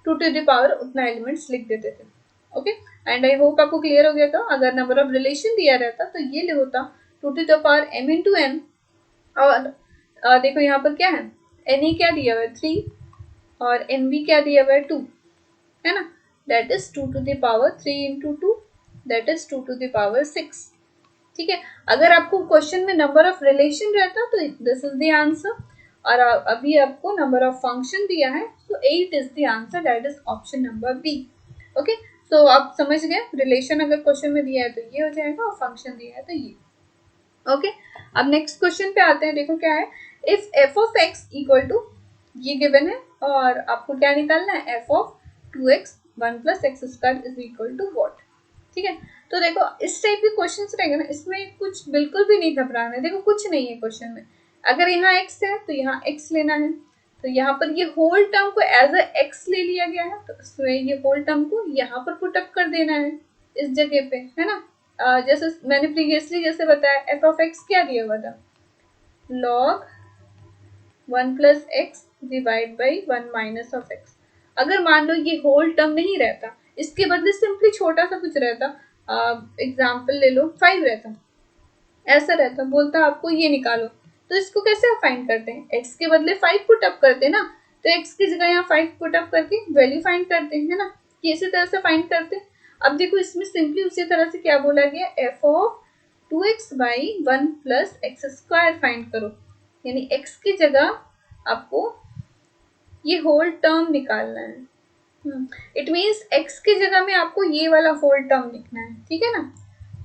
2 टू द पावर उतना एलिमेंट्स लिख देते थे। ओके, एंड आई होप आपको क्लियर हो गया था। अगर नंबर ऑफ रिलेशन दिया रहता तो ये होता 2 to the power m into n, और देखो यहाँ पर क्या है, na क्या दिया हुआ है 3 और nb क्या दिया हुआ है 2, है ना, that is 2 to the power 3 into 2, that is 2 to the power 6। ठीक है, अगर आपको क्वेश्चन में नंबर ऑफ रिलेशन रहता तो दिस इज द आंसर, और अभी आपको नंबर ऑफ फंक्शन दिया है तो 8 is the answer, that is option number B. Okay, so आप समझ गए, रिलेशन अगर क्वेश्चन में दिया है तो ये हो जाएगा और फंक्शन दिया है तो ये। ओके, अब नेक्स्ट क्वेश्चन पे आते हैं। देखो क्या है, if f of x equal to, ये गिवन है और आपको क्या निकालना है, f of 2x 1 plus x square is equal to what. ठीक है, तो देखो इस टाइप के क्वेश्चंस रहेंगे ना, इसमें कुछ बिल्कुल भी नहीं घबराना है। देखो कुछ नहीं है क्वेश्चन में, अगर यहाँ x है तो यहाँ x लेना है, तो यहाँ पर ये होल टर्म को एज अ x ले लिया गया है, तो इसमें ये होल टर्म को यहाँ पर पुट अप कर देना है इस जगह पे, है ना। जैसे मैंने प्रीवियसली जैसे बताया, एफ ऑफ एक्स क्या दिया हुआ था, log 1 plus x divide by 1 minus of x. अगर मान लो ये होल टर्म नहीं रहता, इसके बदले सिंपली छोटा सा कुछ रहता, एग्जाम्पल ले लो 5 रहता, ऐसा रहता, बोलता आपको ये निकालो, तो इसको कैसे आप फाइंड करते हैं, x के बदले 5 पुट अप करते हैं ना, तो x की जगह यहाँ 5 पुट अप करके वैल्यू फाइंड करते हैं, है ना, ये इसी तरह से फाइंड करते हैं। अब देखो इसमें सिंपली उसी तरह से क्या बोला गया, f of 2x by 1 plus x square find करो, यानी x की जगह आपको ये होल टर्म निकालना है। इट मीन्स x की जगह में आपको ये वाला होल टर्म लिखना है, ठीक है ना।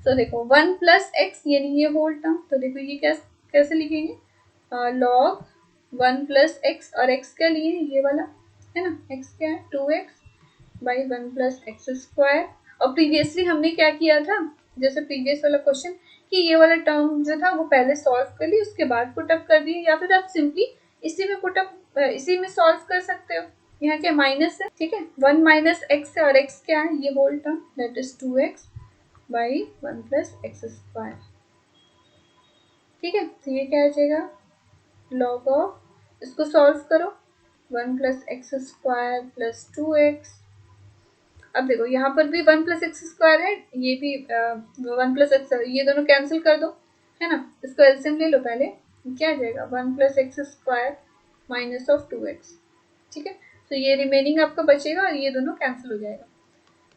तो देखो 1 प्लस एक्स यानी ये होल टर्म, तो देखो ये कैसे लिखेंगे, लॉग 1 प्लस एक्स, और x क्या लिए ये वाला, है ना, x क्या है 2x by 1 plus x square. और प्रीवियसली हमने क्या किया था, जैसे प्रीवियस वाला क्वेश्चन, कि ये वाला टर्म जो था वो पहले सॉल्व कर लिया, उसके बाद पुट अप कर दिए, या फिर आप सिंपली इसी में पुट अप इसी में सॉल्व कर सकते हो। यहाँ क्या माइनस है, ठीक है, 1 माइनस एक्स है और x क्या है ये whole term, that is 2x by 1 plus x square. ठीक है, तो ये क्या आ जाएगा, लॉग ऑफ, इसको सॉल्व करो, 1 plus x square plus 2x। अब देखो यहाँ पर भी 1 प्लस एक्स स्क्वायर है, ये भी 1 प्लस एक्स, ये दोनों कैंसिल कर दो, है ना, इसको एलसीएम ले लो पहले, क्या आ जाएगा 1 plus x square minus of 2x। ठीक है, तो ये रिमेनिंग आपका बचेगा और ये दोनों कैंसिल हो जाएगा।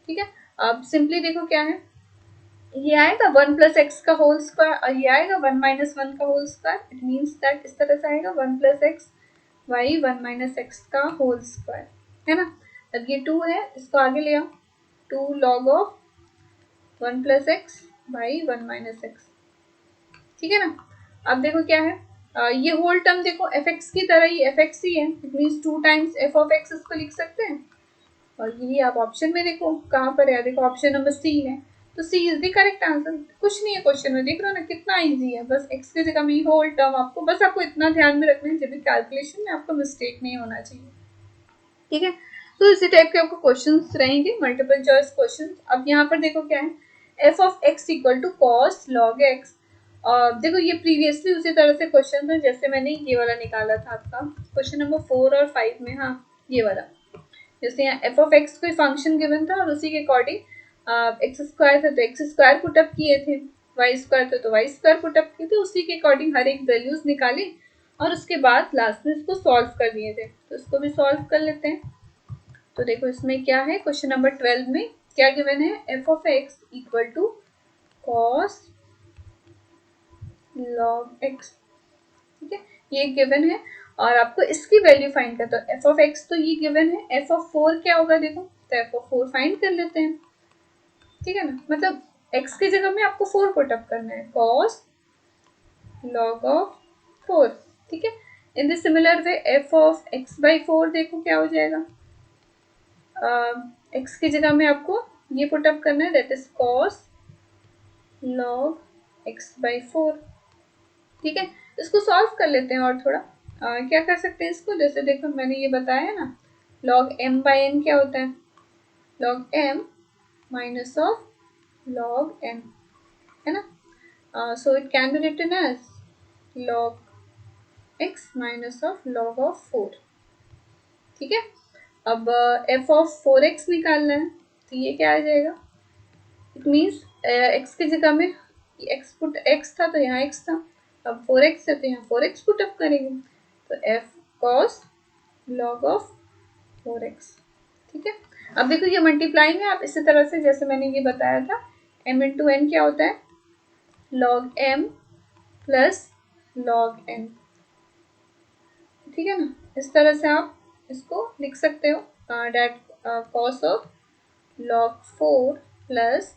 ठीक है, अब सिंपली देखो क्या है, ये आएगा 1 प्लस एक्स का होल स्क्वायर और ये आएगा 1 माइनस 1 का whole square. It means that इस तरह से आएगा 1 plus x by 1 minus x का होल स्क्वायर, है ना। अब ये 2 है, इसको आगे ले आओ, 2 log of 1 plus x by 1 minus x. ठीक है ना। अब देखो क्या है, ये होल टर्म देखो एफ एक्स की तरह ही एफ एक्स ही है, it means 2 times F of x इसको लिख सकते हैं। और ये आप ऑप्शन में देखो कहाँ पर है, देखो ऑप्शन नंबर सी है, तो C is the correct answer. कुछ नहीं है क्वेश्चन में, देख रहे हो ना कितना इजी है, बस एक्स की जगह में होल टर्म, आपको बस आपको इतना ध्यान में रखना है जब भी कैलकुलेशन में आपको मिस्टेक नहीं होना चाहिए। ठीक है, तो इसी टाइप के आपको क्वेश्चंस रहेंगे, मल्टीपल चॉइस क्वेश्चन। अब यहाँ पर देखो क्या है, f of x equal to cos log x, और देखो ये प्रीवियसली उसी तरह से क्वेश्चन था जैसे मैंने ये वाला निकाला था आपका क्वेश्चन नंबर 4 और 5 में, हाँ ये वाला, जैसे यहाँ एफ ऑफ एक्स कोई फंक्शन गिवन था और उसी के अकॉर्डिंग एक्स स्क्वायर था तो एक्स स्क्वायर पुट अप किए थे, वाई स्क्वायर था तो वाई स्क्वायर पुट अप किए थे, उसी के अकॉर्डिंग हर एक वैल्यूज निकाली और उसके बाद लास्ट में इसको सॉल्व कर दिए थे। तो इसको भी सॉल्व कर लेते हैं। तो देखो इसमें क्या है, क्वेश्चन नंबर 12 में क्या गिवन है, f of x equal to cos log x. ठीक है, ये गिवन है और आपको इसकी वैल्यू फाइंड करना है। तो एफ ऑफ एक्स तो ये गिवन है, एफ ऑफ 4 क्या होगा देखो, तो एफ ऑफ 4 फाइंड कर लेते हैं। ठीक है ना, मतलब एक्स की जगह में आपको 4 पुट अप करना है, कॉस log ऑफ 4। ठीक है, in the similar way f of x by 4 देखो क्या हो जाएगा। x की जगह में आपको ये पुटअप करना है, that is cos log x by 4। ठीक है, इसको सॉल्व कर लेते हैं और थोड़ा क्या कर सकते हैं इसको, जैसे देखो मैंने ये बताया ना, log m बाई n क्या होता है, log m minus of log n, है ना। So it can be written as log x minus of log of 4। ठीक है, अब f ऑफ 4x निकालना है, तो ये क्या आ जाएगा, इट मीन्स x की जगह में x था तो यहाँ x था, अब 4x है तो यहाँ 4x पुट अप करेंगे, तो f cos log of 4x। ठीक है, अब देखो ये मल्टीप्लाई में आप इसी तरह से जैसे मैंने ये बताया था, m इंटू n क्या होता है, log m plus log n। ठीक है ना, इस तरह से आप इसको लिख सकते हो, that cos of log 4 plus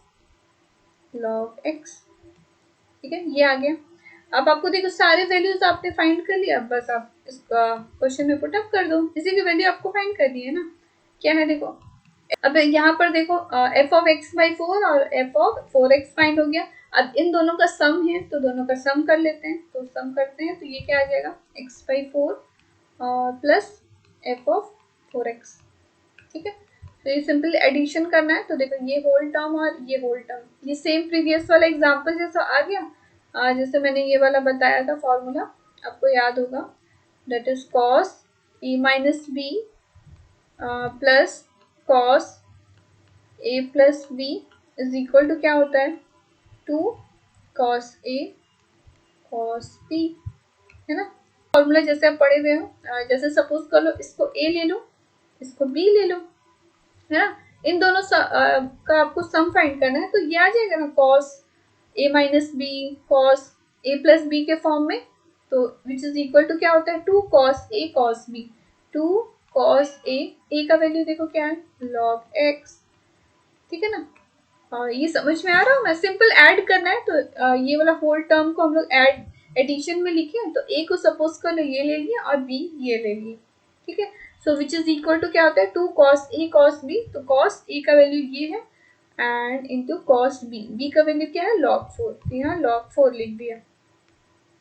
log x। ठीक है, ये आ गया। अब आपको देखो सारे वैल्यूज आपने फाइंड कर लिया, अब बस आप इसका क्वेश्चन में पुट अप कर दो, इसी की वैल्यू आपको फाइंड करनी है ना, क्या है देखो। अब यहाँ पर देखो f ऑफ x बाई 4 और f ऑफ 4x फाइंड हो गया। अब इन दोनों का सम है तो दोनों का सम कर लेते हैं, तो सम करते हैं तो ये क्या आ जाएगा, x by 4 plus f of 4x। ठीक है, तो ये सिंपल एडिशन करना है, तो देखो ये होल टर्म और ये होल टर्म, ये सेम प्रीवियस वाला एग्जांपल जैसा आ गया। जैसे मैंने ये वाला बताया था फॉर्मूला, आपको याद होगा, that is cos a minus b plus cos a plus b is equal to क्या होता है, 2 cos a cos b, है ना। फॉर्मूला जैसे आप पढ़े हुए हो, जैसे सपोज कर लो इसको a ले लो, इसको b ले लो, है ना, इन दोनों का आपको सम फाइंड करना है, तो ये आ जाएगा ना cos a minus b cos a plus b के फॉर्म में, तो विच इज इक्वल टू क्या होता है, 2 cos a cos b, 2 cos a का वैल्यू देखो क्या है, log x। ठीक है ना, ये समझ में आ रहा हो, मैं सिंपल ऐड करना है, तो ये वाला होल टर्म को हम लोग एडिशन में लिखे, तो a को सपोज कर लो ये ले लिया और b ये ले लिया। ठीक है, सो विच इज इक्वल टू क्या होता है, 2 cos a cos b, तो cos a का वैल्यू ये है एंड इंटू cos b का वैल्यू क्या है, log 4, तो यहाँ log 4 लिख दिया।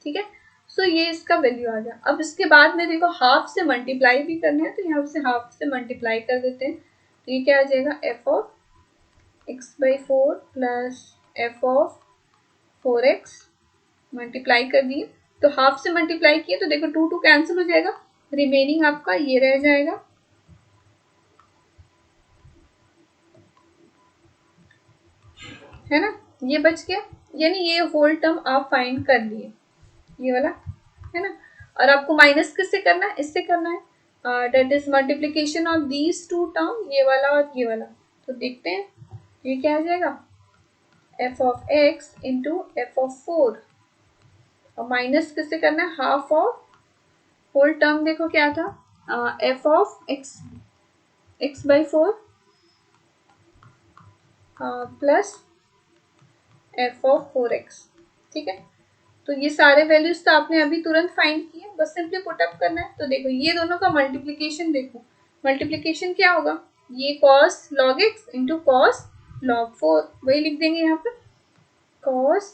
ठीक है, सो ये इसका वैल्यू आ गया। अब इसके बाद में देखो हाफ से मल्टीप्लाई भी करना है, तो यहाँ से हाफ से मल्टीप्लाई कर देते हैं, तो ये क्या आ जाएगा, f of x by 4 plus f of 4x multiply कर दिए, तो हाफ से मल्टीप्लाई किए तो देखो 2 2 कैंसिल हो जाएगा, रिमेनिंग आपका ये रह जाएगा, है ना, ये बच गया, यानी ये होल टर्म आप फाइंड कर लिए, ये वाला, है ना। और आपको माइनस किससे करना है, इससे करना है, that is multiplication of these two term, ये वाला और ये वाला, तो देखते हैं ये क्या आ जाएगा, f of x into f of 4, और माइनस किससे करना है, हाफ ऑफ होल टर्म देखो क्या था, f of x by 4 plus f of 4x। ठीक है, तो ये सारे वैल्यूज तो आपने अभी तुरंत फाइंड किए, बस सिंपली पुट अप करना है, तो देखो ये दोनों का मल्टीप्लीकेशन देखो, मल्टीप्लीकेशन क्या होगा, ये cos log x into cos log 4, वही लिख देंगे यहाँ पे, cos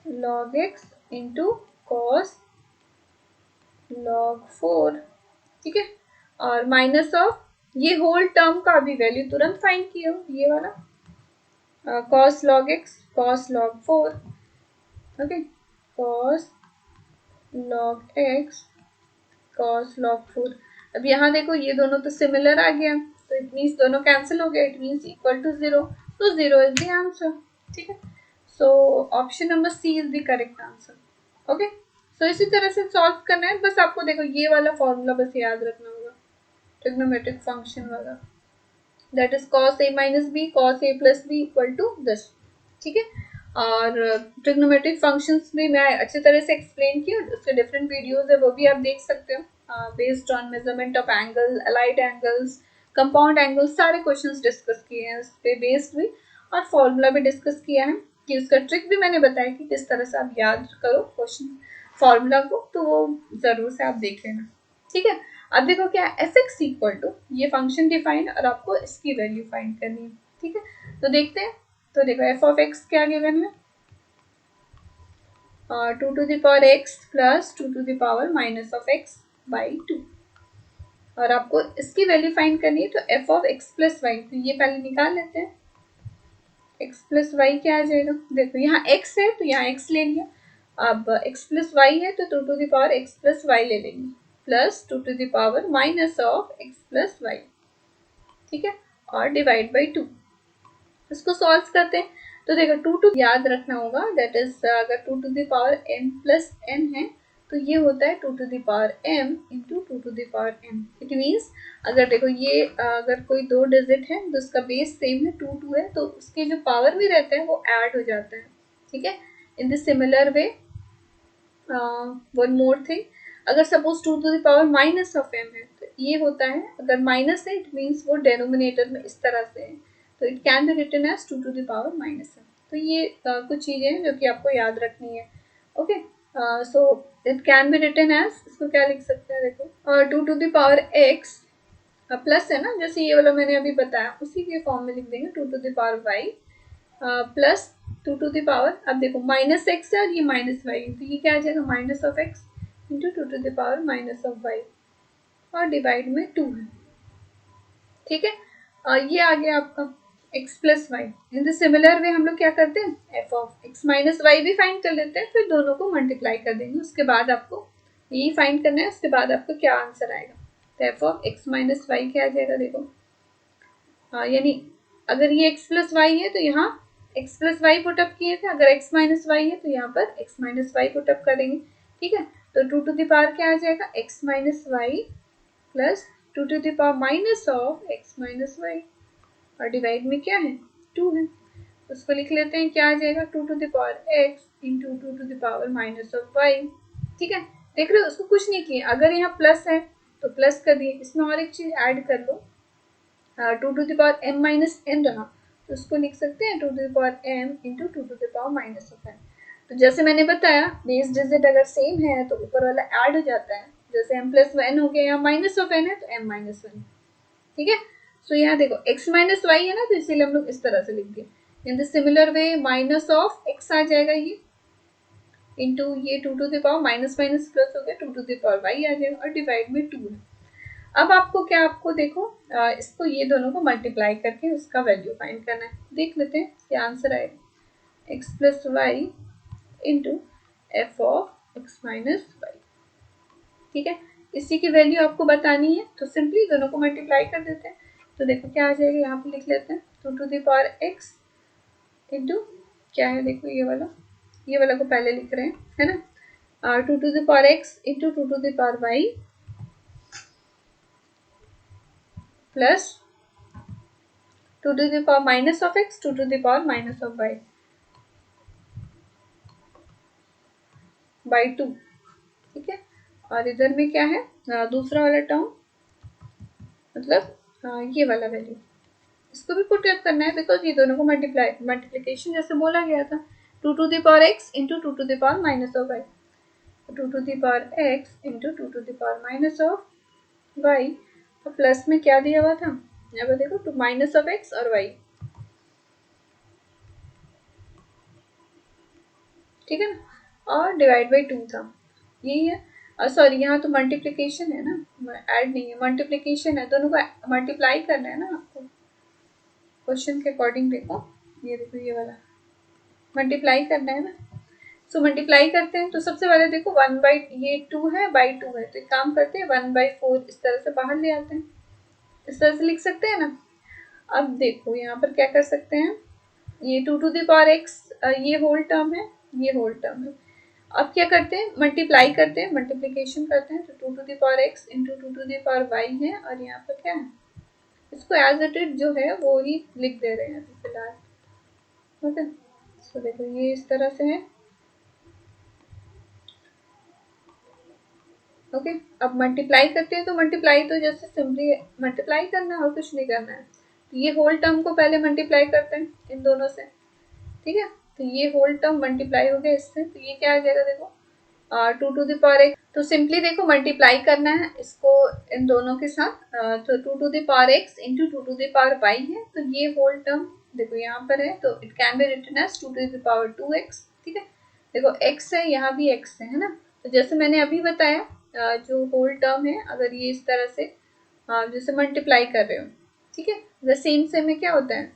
log x into cos log 4। ठीक है, और माइनस ऑफ ये होल टर्म का अभी वैल्यू तुरंत फाइंड किए हो, ये वाला cos log x cos log 4, okay, cos log x cos log 4। अब यहाँ देखो ये दोनों तो सिमिलर आ गया, तो इट मीन्स दोनों कैंसिल हो गया, इट मीन्स इक्वल टू 0, तो 0 इज द आंसर। ठीक है, so option number C is the correct answer. Okay, so इसी तरह से सॉल्व करना है, बस आपको देखो ये वाला फॉर्मूला बस याद रखना होगा, ट्रिग्नोमेट्रिक फंक्शन वाला, that is cos a minus b cos a plus b equal to this. ठीक है, और ट्रिग्नोमेट्रिक फंक्शंस भी मैं अच्छी तरह से एक्सप्लेन किया, उसके डिफरेंट वीडियोस है वो भी आप देख सकते हो, based on measurement of angle, allied angles, compound angles, सारे क्वेश्चंस डिस्कस किए हैं उस पे बेस्ड भी, और फॉर्मूला भी डिस्कस किया है। कि उसका ट्रिक भी मैंने बताया कि किस तरह से आप याद करो क्वेश्चन फॉर्मूला को, तो वो जरूर से आप देख लेना। ठीक है, अब देखो क्या एफ एक्स इक्वल टू ये फंक्शन डिफाइंड और आपको इसकी वैल्यू फाइंड करनी है। ठीक है, तो देखते हैं। तो देखो एफ ऑफ एक्स क्या गिवन है, 2 to the power x plus 2 to the power minus of x by 2, और आपको इसकी वैल्यू फाइंड करनी है। तो F of x plus y, तो ये पहले निकाल लेते हैं। x प्लस वाई क्या आ जाएगा, देखो यहाँ x है तो यहाँ x ले लिया, अब x प्लस वाई है तो 2 to the power x plus y ले लेंगे, plus 2 to the power minus of x plus y. ठीक है, और डिवाइड बाई 2, इसको सॉल्व करते हैं। तो देखो 2 टू याद रखना होगा, दैट इज अगर 2 to the power m plus n है तो ये होता है 2 to the power m into 2 to the power m। It means अगर देखो ये अगर कोई दो डिजिट है तो उसका बेस सेम है 2 है, तो उसके जो पावर भी रहते हैं वो ऐड हो जाता है। ठीक है, in the similar way one more thing, अगर suppose 2 to the power minus of m है तो ये होता है, अगर माइनस है इट मीन्स वो डेनोमिनेटर में इस तरह से है, तो it can be written as 2 to the power minus m। तो ये कुछ चीजें हैं जो कि आपको याद रखनी है। Okay, so it can be written as, इसको क्या लिख सकते हैं देखो 2 to the power x plus है ना, जैसे ये वाला मैंने अभी बताया उसी के फॉर्म में लिख देंगे 2 to the power y plus 2 to the power, अब देखो माइनस एक्स है और ये माइनस वाई है, तो ये क्या आ जाएगा minus of x into 2 to the power minus of y, और डिवाइड में 2 है। ठीक है, ये आ गया आपका x plus y. In the similar way हम लोग क्या करते हैं, f of x minus y भी फाइंड कर लेते हैं, फिर दोनों को मल्टीप्लाई कर देंगे, उसके बाद आपको यही फाइंड करना है, उसके बाद आपको क्या आंसर आएगा। तो F of x minus y क्या आ जाएगा देखो, यानी अगर ये x प्लस वाई है तो यहाँ x प्लस वाई पुटअप किए थे, अगर x माइनस वाई है तो यहाँ पर x माइनस वाई पुटअप करेंगे। ठीक है, तो 2 टू द पावर क्या आ जाएगा x minus y plus 2 to the power minus of x minus y, और डिवाइड में क्या है 2 है, उसको लिख लेते हैं क्या आ जाएगा 2 to the power x into 2 to the power minus of y. ठीक है, देख रहे हो उसको कुछ नहीं किया, अगर यहाँ प्लस है तो प्लस कर दिए, इसमें और एक चीज ऐड कर लो, 2 to the power m minus n रहा तो उसको लिख सकते हैं 2 to the power m into 2 to the power minus of n। तो जैसे मैंने बताया बेस डिजिट अगर सेम है तो ऊपर वाला ऐड हो जाता है, जैसे m प्लस n हो गया, यहाँ माइनस ऑफ n है तो m माइनस 1। ठीक है, सो यहाँ देखो x माइनस वाई है ना, तो इसीलिए हम लोग इस तरह से लिख दिए। In the similar way minus of x आ जाएगा ये, इंटू ये 2 to the power minus minus plus हो गया 2 टू द पावर y आ जाएगा, और डिवाइड में 2 है। अब आपको क्या, आपको देखो इसको ये दोनों को मल्टीप्लाई करके उसका वैल्यू फाइंड करना है। देख लेते हैं क्या आंसर आएगा, x plus y into f of x minus y. ठीक है, इसी की वैल्यू आपको बतानी है, तो सिंपली दोनों को मल्टीप्लाई कर देते हैं। तो देखो क्या आ जाएगा, यहाँ पे लिख लेते हैं 2 to the power x into क्या है देखो ये वाला को पहले लिख रहे हैं है ना, 2 to the power x into 2 to the power y plus 2 to the power minus of x 2 to the power minus of y by 2। ठीक है, और इधर में क्या है दूसरा वाला टर्म, मतलब ये वाला वैल्यू, इसको भी पुट अप करना है बिकॉज ये दोनों को मल्टीप्लिकेशन जैसे बोला गया था 2 to the power x into 2 to the power minus of y, 2 to the power x into 2 to the power minus of y, और प्लस में क्या दिया हुआ था यहाँ पर देखो टू माइनस ऑफ x और y। ठीक है ना, और डिवाइड बाई 2 था, यही है, सॉरी यहाँ तो मल्टीप्लिकेशन है ना, ऐड नहीं है, मल्टीप्लिकेशन है, दोनों को मल्टीप्लाई करना है ना आपको क्वेश्चन के अकॉर्डिंग। देखो ये देखो ये वाला मल्टीप्लाई करना है ना, सो मल्टीप्लाई करते हैं। तो सबसे पहले देखो 1 बाई ये 2 है बाई 2 है, तो एक काम करते हैं 1 बाई 4 इस तरह से बाहर ले आते हैं, इस तरह से लिख सकते हैं ना। अब देखो यहाँ पर क्या कर सकते हैं, ये 2 टू द पावर x ये होल टर्म है, ये होल टर्म है। अब क्या करते हैं मल्टीप्लाई करते हैं, मल्टीप्लिकेशन करते हैं, तो 2 to the power x into 2 to the power y है, और यहाँ पर क्या है इसको एज इट इज जो है वो ही लिख दे रहे हैं फिलहाल। ओके, सो देखो ये इस तरह से है। ओके, अब मल्टीप्लाई करते हैं, तो मल्टीप्लाई तो जैसे सिंपली मल्टीप्लाई करना है और कुछ नहीं करना है, तो ये होल टर्म को पहले मल्टीप्लाई करते हैं इन दोनों से। ठीक है, तो ये होल टर्म मल्टीप्लाई हो गया इससे, तो ये क्या आ जाएगा देखो 2 टू द पावर x। तो सिंपली देखो मल्टीप्लाई करना है इसको इन दोनों के साथ, तो 2 to the power x into 2 to the power y है, तो ये होल टर्म देखो यहाँ पर है, तो it can be written as 2 to the power 2x। ठीक है, देखो x है, यहाँ भी x है ना। तो जैसे मैंने अभी बताया जो होल टर्म है, अगर ये इस तरह से जैसे मल्टीप्लाई कर रहे हो, ठीक है, द सेम में क्या होता है,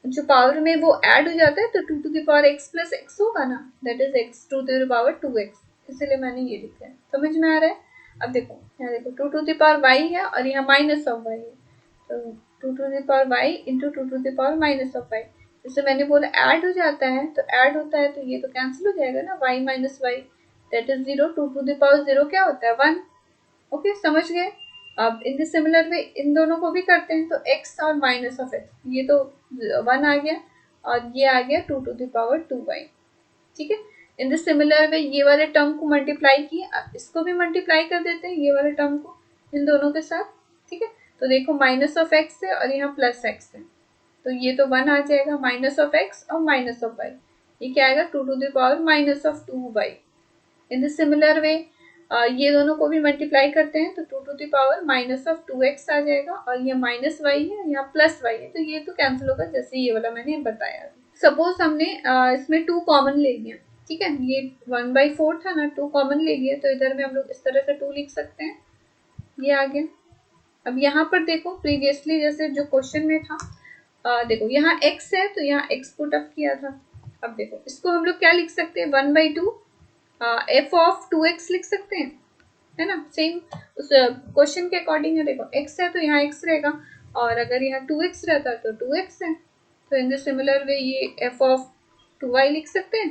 जो पावर में वो ऐड हो जाता है, तो 2 to the power x plus x होगा ना, that is x to the power 2x, इसलिए मैंने ये लिखा है। समझ में आ रहा है? अब देखो यहाँ देखो 2 टू द पावर y है और यहाँ माइनस ऑफ y है, तो 2 to the power y into 2 to the power minus of y। जैसे मैंने बोला ऐड हो जाता है, तो ऐड होता है तो ये तो कैंसिल हो जाएगा ना, y minus y that is 0। 2 to the power 0 क्या होता है 1। ओके, समझ गए? अब इन द सिमिलर वे इन दोनों को भी करते हैं, तो x और माइनस ऑफ x, ये तो 1 आ गया और ये आ गया 2 टू द पावर 2y। ठीक है, इन द सिमिलर वे ये वाले टर्म को मल्टीप्लाई किए, अब इसको भी मल्टीप्लाई कर देते हैं ये वाले टर्म को इन दोनों के साथ। ठीक है, तो देखो माइनस ऑफ x है और यहाँ प्लस x है, तो ये तो 1 आ जाएगा, माइनस ऑफ x और माइनस ऑफ y, ये क्या आएगा 2 to the power minus of 2y। In the similar way ये दोनों को भी मल्टीप्लाई करते हैं, तो 2 to the power minus of 2x आ जाएगा, और ये माइनस y है, यहाँ प्लस y है, तो ये तो कैंसिल होगा जैसे ये वाला मैंने बताया। सपोज हमने इसमें 2 कॉमन ले लिया, ठीक है, ये 1/4 था ना, 2 कॉमन ले लिया, तो इधर में हम लोग इस तरह से 2 लिख सकते हैं, ये आ गया। अब यहाँ पर देखो प्रीवियसली जैसे जो क्वेश्चन में था, देखो यहाँ x है तो यहाँ x पुट अप किया था। अब देखो इसको हम लोग क्या लिख सकते हैं, 1/2 f ऑफ 2x लिख सकते हैं, है ना, सेम उस क्वेश्चन के अकॉर्डिंग है। देखो x है तो यहाँ x रहेगा, और अगर यहाँ 2x रहता तो 2x है, तो इन द सिमिलर वे ये f ऑफ 2y लिख सकते हैं।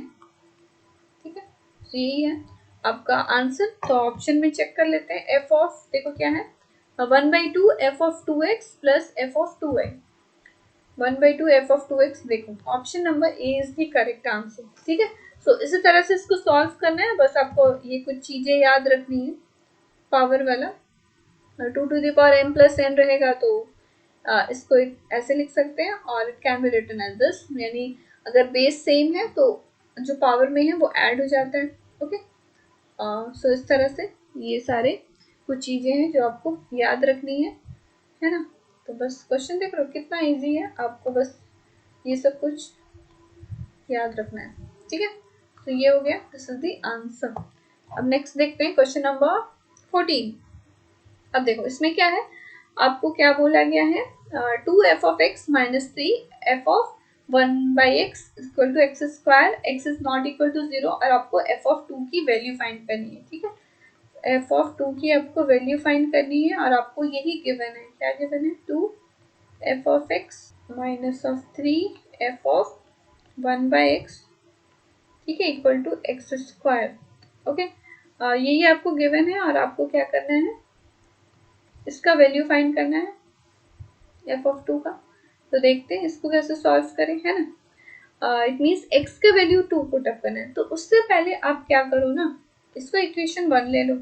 ठीक है, तो यही है आपका आंसर। तो ऑप्शन में चेक कर लेते हैं, f ऑफ देखो क्या है 1/2 f of 2x plus f of 2y, 1/2 f of 2x, देखो option number A is the correct answer. ठीक है, सो इसी तरह से इसको सॉल्व करना है, बस आपको ये कुछ चीजें याद रखनी है। पावर वाला 2 to the power m plus n रहेगा, तो इसको ऐसे लिख सकते हैं, और it can be written as this, यानी अगर बेस सेम है तो जो पावर में है वो ऐड हो जाता है। ओके, सो इस तरह से ये सारे कुछ चीजें हैं जो आपको याद रखनी है ना। तो बस क्वेश्चन देख रहे हो कितना इजी है, आपको बस ये सब कुछ याद रखना है। ठीक है, तो ये हो गया, दिस इज द आंसर। अब नेक्स्ट देखते हैं क्वेश्चन नंबर 14। अब देखो इसमें क्या है, आपको क्या बोला गया है, 2f of x minus 3f of 1/x equal to x square, x is not equal to 0, और आपको f ऑफ 2 की वैल्यू फाइंड करनी है। ठीक है, f ऑफ 2 की आपको वैल्यू फाइंड करनी है, और आपको यही गिवन है, क्या गिवन है, 2f of x minus of 3f of 1/x, ठीक है, equal to x square. Okay, यही आपको गिवन है, और आपको क्या करना है, इसका वैल्यू फाइंड करना है f ऑफ 2 का। तो देखते हैं इसको कैसे सॉल्व करें, है ना। इट मीन्स x का वैल्यू 2 पुट अप करना है, तो उससे पहले आप क्या करो ना, इसको इक्वेशन 1 ले लो।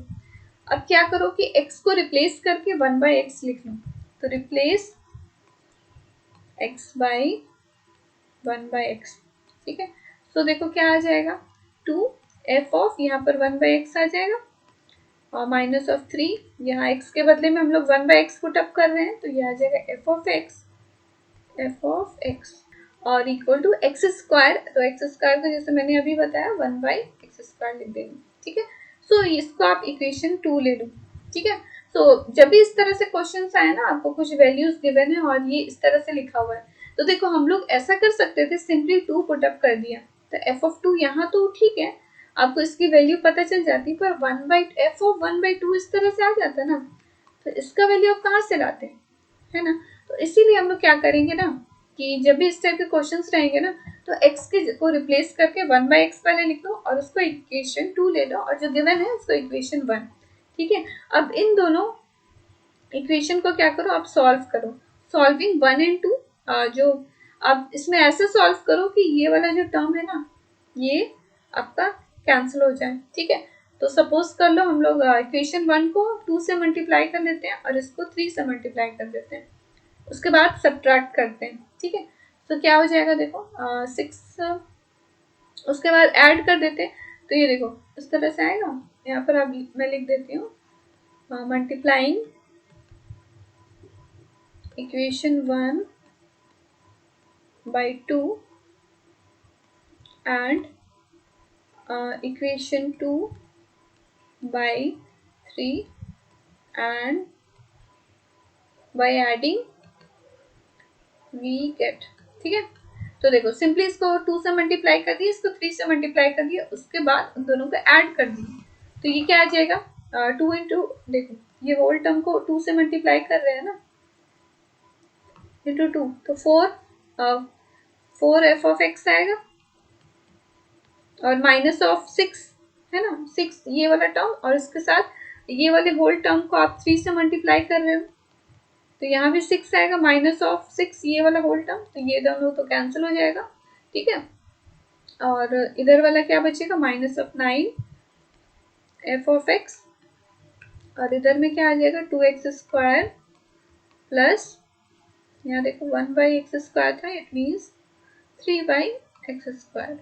अब क्या करो कि x को रिप्लेस करके 1/x लिख लो, तो रिप्लेस x बाई 1/x। ठीक है, तो देखो क्या आ जाएगा, 2f ऑफ यहाँ पर 1/x आ जाएगा, और माइनस ऑफ 3, यहाँ x के बदले में हम लोग 1/x पुट अप कर रहे हैं, तो ये आ जाएगा f ऑफ x और इक्वल टू x स्क्वायर। तो x स्क्वायर को जैसे मैंने अभी बताया 1/x स्क्वायर लिख देंगे। ठीक है, सो इसको आप इक्वेशन 2 ले लो। ठीक है, सो जब भी इस तरह से क्वेश्चन आए ना, आपको कुछ वैल्यूज गिवन है और ये इस तरह से लिखा हुआ है, तो देखो हम लोग ऐसा कर सकते थे, सिंपली 2 पुट अप कर दिया, तो f ऑफ 2 यहाँ तो ठीक है, आपको इसकी वैल्यू पता चल जाती, पर f ऑफ 1/2 इस तरह से आ जाता ना, तो इसका वैल्यू आप कहाँ से लाते हैं, है ना। तो इसीलिए हम लोग क्या करेंगे ना, कि जब भी इस टाइप के क्वेश्चंस रहेंगे ना, तो x के को रिप्लेस करके 1/x पहले लिख लो, और उसको इक्वेशन 2 ले लो, और जो गिवन है उसको इक्वेशन 1। ठीक है, अब इन दोनों इक्वेशन को क्या करो, आप सॉल्व करो, सॉल्विंग 1 एंड 2, जो आप इसमें ऐसे सॉल्व करो कि ये वाला जो टर्म है ना, ये आपका कैंसिल हो जाए। ठीक है, तो सपोज कर लो हम लोग इक्वेशन 1 को 2 से मल्टीप्लाई कर लेते हैं, और इसको 3 से मल्टीप्लाई कर देते हैं, उसके बाद सब्ट्रैक्ट करते हैं। ठीक है, तो क्या हो जाएगा देखो 6, उसके बाद ऐड कर देते, तो ये देखो इस तरह से आएगा। यहाँ पर अब मैं लिख देती हूँ multiplying equation 1 by 2 and equation 2 by 3 and by adding we get। ठीक है, तो देखो सिंपली इसको 2 से मल्टीप्लाई कर दिया, इसको 3 से मल्टीप्लाई कर दिया, उसके बाद उन दोनों को ऐड कर दिया, तो ये क्या आ जाएगा 2 इंटू, देखो ये होल टर्म को 2 से मल्टीप्लाई कर रहे हैं ना, इंटू 2, तो 4 एफ ऑफ एक्स आएगा और माइनस ऑफ 6 है ना, 6 ये वाला टर्म, और इसके साथ ये वाले होल टर्म को आप 3 से मल्टीप्लाई कर रहे हो, तो यहाँ भी 6 आएगा, माइनस ऑफ 6 ये वाला होल टर्म, तो ये दोनों तो कैंसिल हो जाएगा। ठीक है, और इधर वाला क्या बचेगा, minus of 9 F of x, और इधर में क्या आ जाएगा 2x स्क्वायर प्लस, यहाँ देखो 1/x स्क्वायर था, इट मीन्स 3/x स्क्वायर,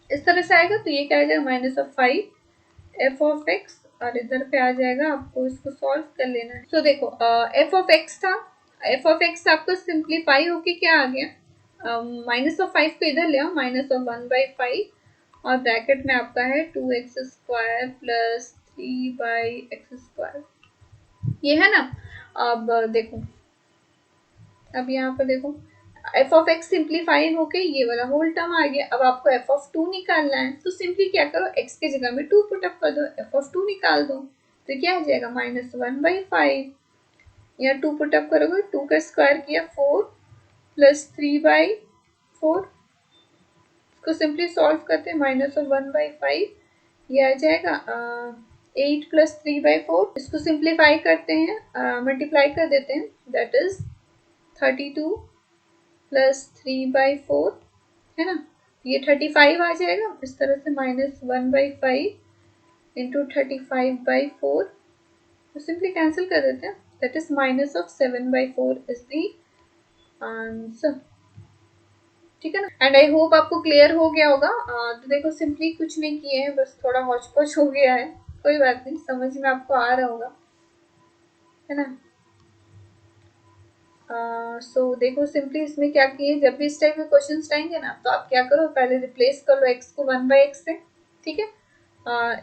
इस तरह से आएगा। तो ये क्या आ जाएगा minus of 5 F of x, और इधर पे आ जाएगा, आपको इसको सॉल्व कर लेना है। तो देखो एफ ऑफ एक्स था, एफ ऑफ एक्स आपको सिंप्लीफाई होके क्या आ गया, माइनस ऑफ 5 को इधर ले आओ, माइनस ऑफ 1/5 और ब्रैकेट में आपका है 2x square plus 3/x square, ये है ना। अब देखो, अब यहाँ पर देखो एफ ऑफ एक्स सिंप्लीफाई होके ये वाला होल टर्म आ गया। अब आपको एफ ऑफ 2 निकालना है, तो सिंपली क्या करो, एक्स की जगह में 2 पुट अप कर दो, एफ ऑफ 2 निकाल दो, तो क्या आ जाएगा -1/5, या 2 पुट अप करोगे, 2 का स्क्वायर किया 4 प्लस 3/4, इसको सिंपली सॉल्व करते हैं, -1/5, ये आ जाएगा 8 प्लस 3/4, इसको सिंप्लीफाई करते हैं, मल्टीप्लाई कर देते हैं, दैट इज 32 प्लस 3/4 है ना, ये 35 आ जाएगा, इस तरह से -1/5 इंटू 35/4, तो सिंपली कैंसिल कर देते हैं, that is minus of 7/4 is the answer. ठीक है ना, एंड आई होप आपको क्लियर हो गया होगा। तो देखो सिंपली कुछ नहीं किए हैं, बस थोड़ा हौच पौच हो गया है, कोई बात नहीं, समझ में आपको आ रहा होगा, है ना। सो देखो सिंपली इसमें क्या किए, जब भी इस टाइप के क्वेश्चन आएंगे ना, तो आप क्या करो, पहले रिप्लेस कर लो x को 1/x से। ठीक है,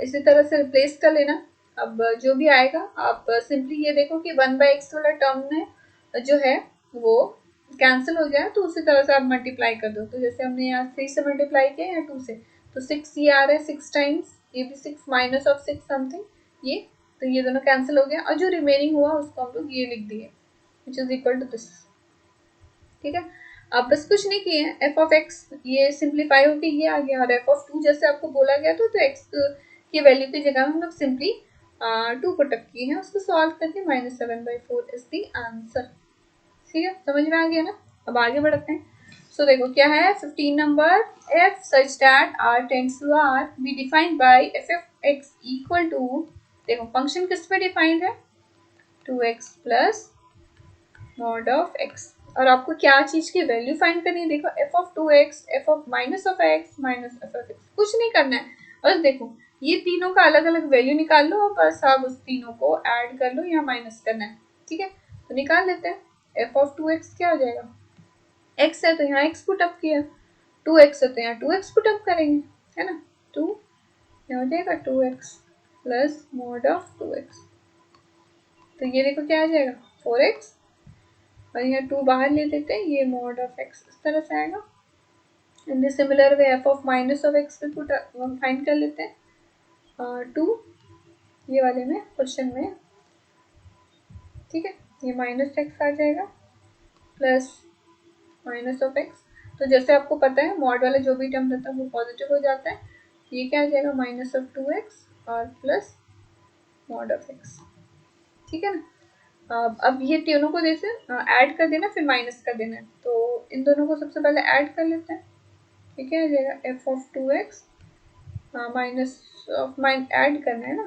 इसी तरह से रिप्लेस कर लेना। अब जो भी आएगा आप सिंपली ये देखो कि 1/x वाला टर्म में जो है वो कैंसिल हो जाए, तो उसी तरह से आप मल्टीप्लाई कर दो। तो जैसे हमने यहाँ 3 से मल्टीप्लाई किया या 2 से, तो 6 ये आ रहा है 6 टाइम्स, ये भी 6 माइनस ऑफ 6 समथिंग, ये तो ये दोनों कैंसिल हो गया, और जो रिमेनिंग हुआ उसको हम लोग ये लिख दिए, which is equal to this। ठीक है, अब बस कुछ नहीं किए हैं, एफ ऑफ एक्स ये सिंप्लीफाई होके ये आ गया, और एफ ऑफ 2 जैसे आपको बोला गया था, तो एक्स की वैल्यू की जगह हम लोग सिंपली 2 पुटअप किए हैं, उसको सॉल्व करके -7/4 इज द आंसर। ठीक है, समझ में आ गया ना। अब आगे बढ़ते हैं। सो देखो क्या है 15 number, f such that R tends to R be defined by f f x equal to, देखो फंक्शन किस पे डिफाइंड है, 2x plus mod of x, और आपको क्या चीज की वैल्यू फाइंड करनी है, देखो f of 2x, F of minus of x, minus F of x, कुछ नहीं करना है, बस देखो ये तीनों का अलग अलग वैल्यू निकाल लो, और बस आप उस तीनों को ऐड कर लो या माइनस करना है। ठीक है, तो निकाल लेते हैं, एफ ऑफ 2x क्या हो जाएगा, x है तो यहाँ x पुट अप किया, 2x है तो यहाँ 2x पुट अप करेंगे, है ना, 2 यहाँ हो जाएगा 2x plus mod of 2x, तो ये देखो क्या आ जाएगा 4x, और यहाँ 2 बाहर ले लेते हैं, ये मॉड ऑफ x इस तरह से आएगा। इन the similar way f of minus of x पे पुट फाइंड कर लेते हैं, 2 ये वाले में क्वेश्चन में, ठीक है, ये -x आ जाएगा प्लस माइनस ऑफ x, तो जैसे आपको पता है मॉड वाला जो भी टर्म रहता है वो पॉजिटिव हो जाता है, ये क्या आ जाएगा -2x और प्लस मॉड ऑफ x। ठीक है ना, अब ये तीनों को जैसे ऐड कर देना, फिर माइनस कर देना है, तो इन दोनों को सबसे पहले ऐड कर लेते हैं, ठीक है, आ जाएगा f of 2x minus of add करना है ना,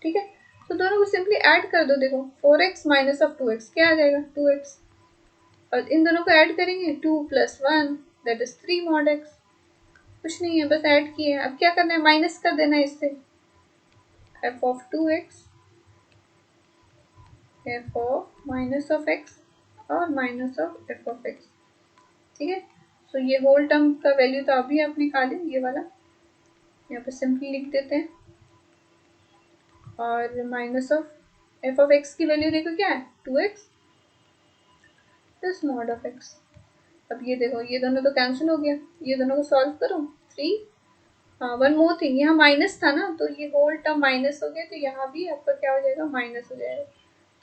ठीक है, तो दोनों को सिंपली ऐड कर दो, देखो 4x माइनस ऑफ 2x क्या आ जाएगा 2x, और इन दोनों को ऐड करेंगे 2 + 1 दैट इज 3 mod x। कुछ नहीं है, बस ऐड किए हैं। अब क्या करना है, माइनस कर देना है इससे, f of 2x f of minus of x और minus of f of x। ठीक है, सो ये होल टर्म का वैल्यू तो अभी आप निकालें, ये वाला यहाँ पे सिंपली लिख देते हैं। और minus of f of x की वैल्यू देखो क्या है, 2x plus mod of x। अब ये देखो, ये दोनों तो कैंसिल हो गया, ये दोनों को सॉल्व करो, 3। हाँ, वन मोर थिंग, यहाँ माइनस था ना, तो ये होल टर्म माइनस हो गया, तो यहाँ भी आपका क्या हो जाएगा, माइनस हो जाएगा।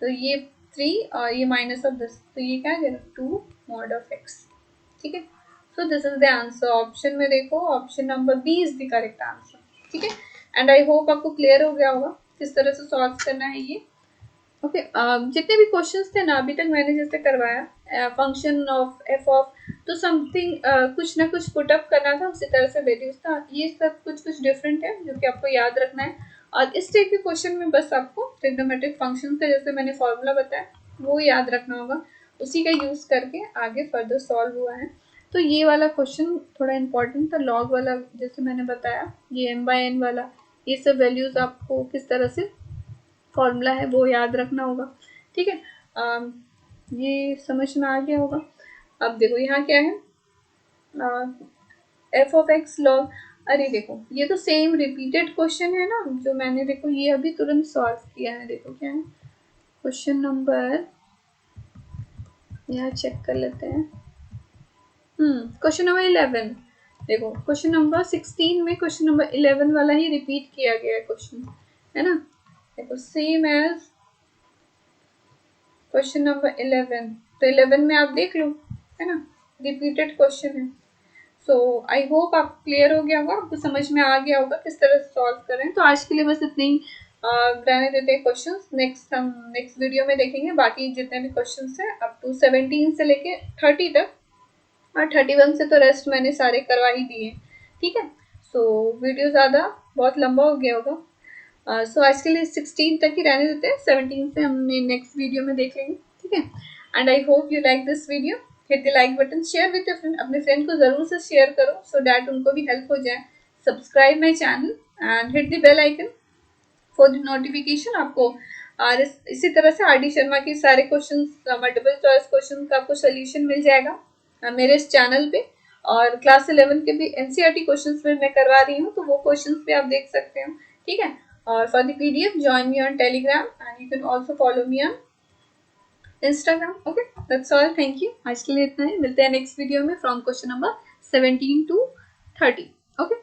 तो ये 3 और ये माइनस ऑफ दिस, तो ये क्या आ जाएगा, 2 mod of x। ठीक है, so this is the answer. Option में देखो, option number B is the correct answer. ठीक है, एंड आई होप आपको क्लियर हो गया होगा किस तरह से सॉल्व करना है ये। ओके, जितने भी क्वेश्चंस थे ना अभी तक मैंने जैसे करवाया, फंक्शन ऑफ एफ ऑफ, तो समथिंग कुछ ना कुछ पुट अप करना था, उसी तरह से वैल्यूज था। ये सब कुछ कुछ डिफरेंट है जो कि आपको याद रखना है। और इस टाइप के क्वेश्चन में बस आपको ट्रिग्नोमेट्रिक फंक्शन का जैसे मैंने फॉर्मूला बताया वो याद रखना होगा, उसी का यूज करके आगे फर्दर सॉल्व हुआ है। तो ये वाला क्वेश्चन थोड़ा इंपॉर्टेंट था, लॉग वाला जैसे मैंने बताया, ये m/n वाला, ये सब वैल्यूज आपको किस तरह से फॉर्मूला है वो याद रखना होगा। ठीक है, ये समझ में आ गया होगा। अब देखो यहाँ क्या है, एफ ऑफ एक्स लॉग, अरे देखो ये तो सेम रिपीटेड क्वेश्चन है ना जो मैंने देखो ये अभी तुरंत सॉल्व किया है। देखो क्या है, क्वेश्चन नंबर, यहाँ चेक कर लेते हैं। Question number 11। देखो क्वेश्चन नंबर 16 में क्वेश्चन नंबर 11 वाला ही रिपीट किया गया है क्वेश्चन, है ना। देखो सेम एज क्वेश्चन नंबर 11, तो 11 में आप देख लो, है ना, रिपीटेड क्वेश्चन है। सो आई होप आप क्लियर हो गया होगा, आपको समझ में आ गया होगा किस तरह से सॉल्व करें। तो आज के लिए बस इतने ही रहने देते हैं क्वेश्चंस, हम नेक्स्ट वीडियो में देखेंगे बाकी जितने भी क्वेश्चंस हैं अप टू 17 से लेके 30 तक, और 31 से तो रेस्ट मैंने सारे करवा ही दिए। ठीक है, सो वीडियो ज़्यादा बहुत लंबा हो गया होगा, सो आज के लिए 16 तक ही रहने देते हैं, 17 से हम नेक्स्ट वीडियो में देख लेंगे। ठीक है, and I hope you like this video. Hit the like button, share with your friend, अपने फ्रेंड को जरूर से शेयर करो सो डैट उनको भी हेल्प हो जाए। Subscribe my channel and hit the bell icon for the notification. आपको और इसी तरह से आर डी शर्मा के सारे क्वेश्चन, मल्टीपल चॉइस क्वेश्चन का आपको सोल्यूशन मिल जाएगा मेरे इस चैनल पे। और क्लास 11 के भी एनसीईआरटी क्वेश्चंस में मैं करवा रही हूँ, तो वो क्वेश्चंस भी आप देख सकते हो। ठीक है, और for the PDF join me on Telegram and you can also follow me on Instagram. Okay, that's all, thank you. आज के लिए इतना ही, मिलते हैं नेक्स्ट वीडियो में from question number 17 to 30। Okay.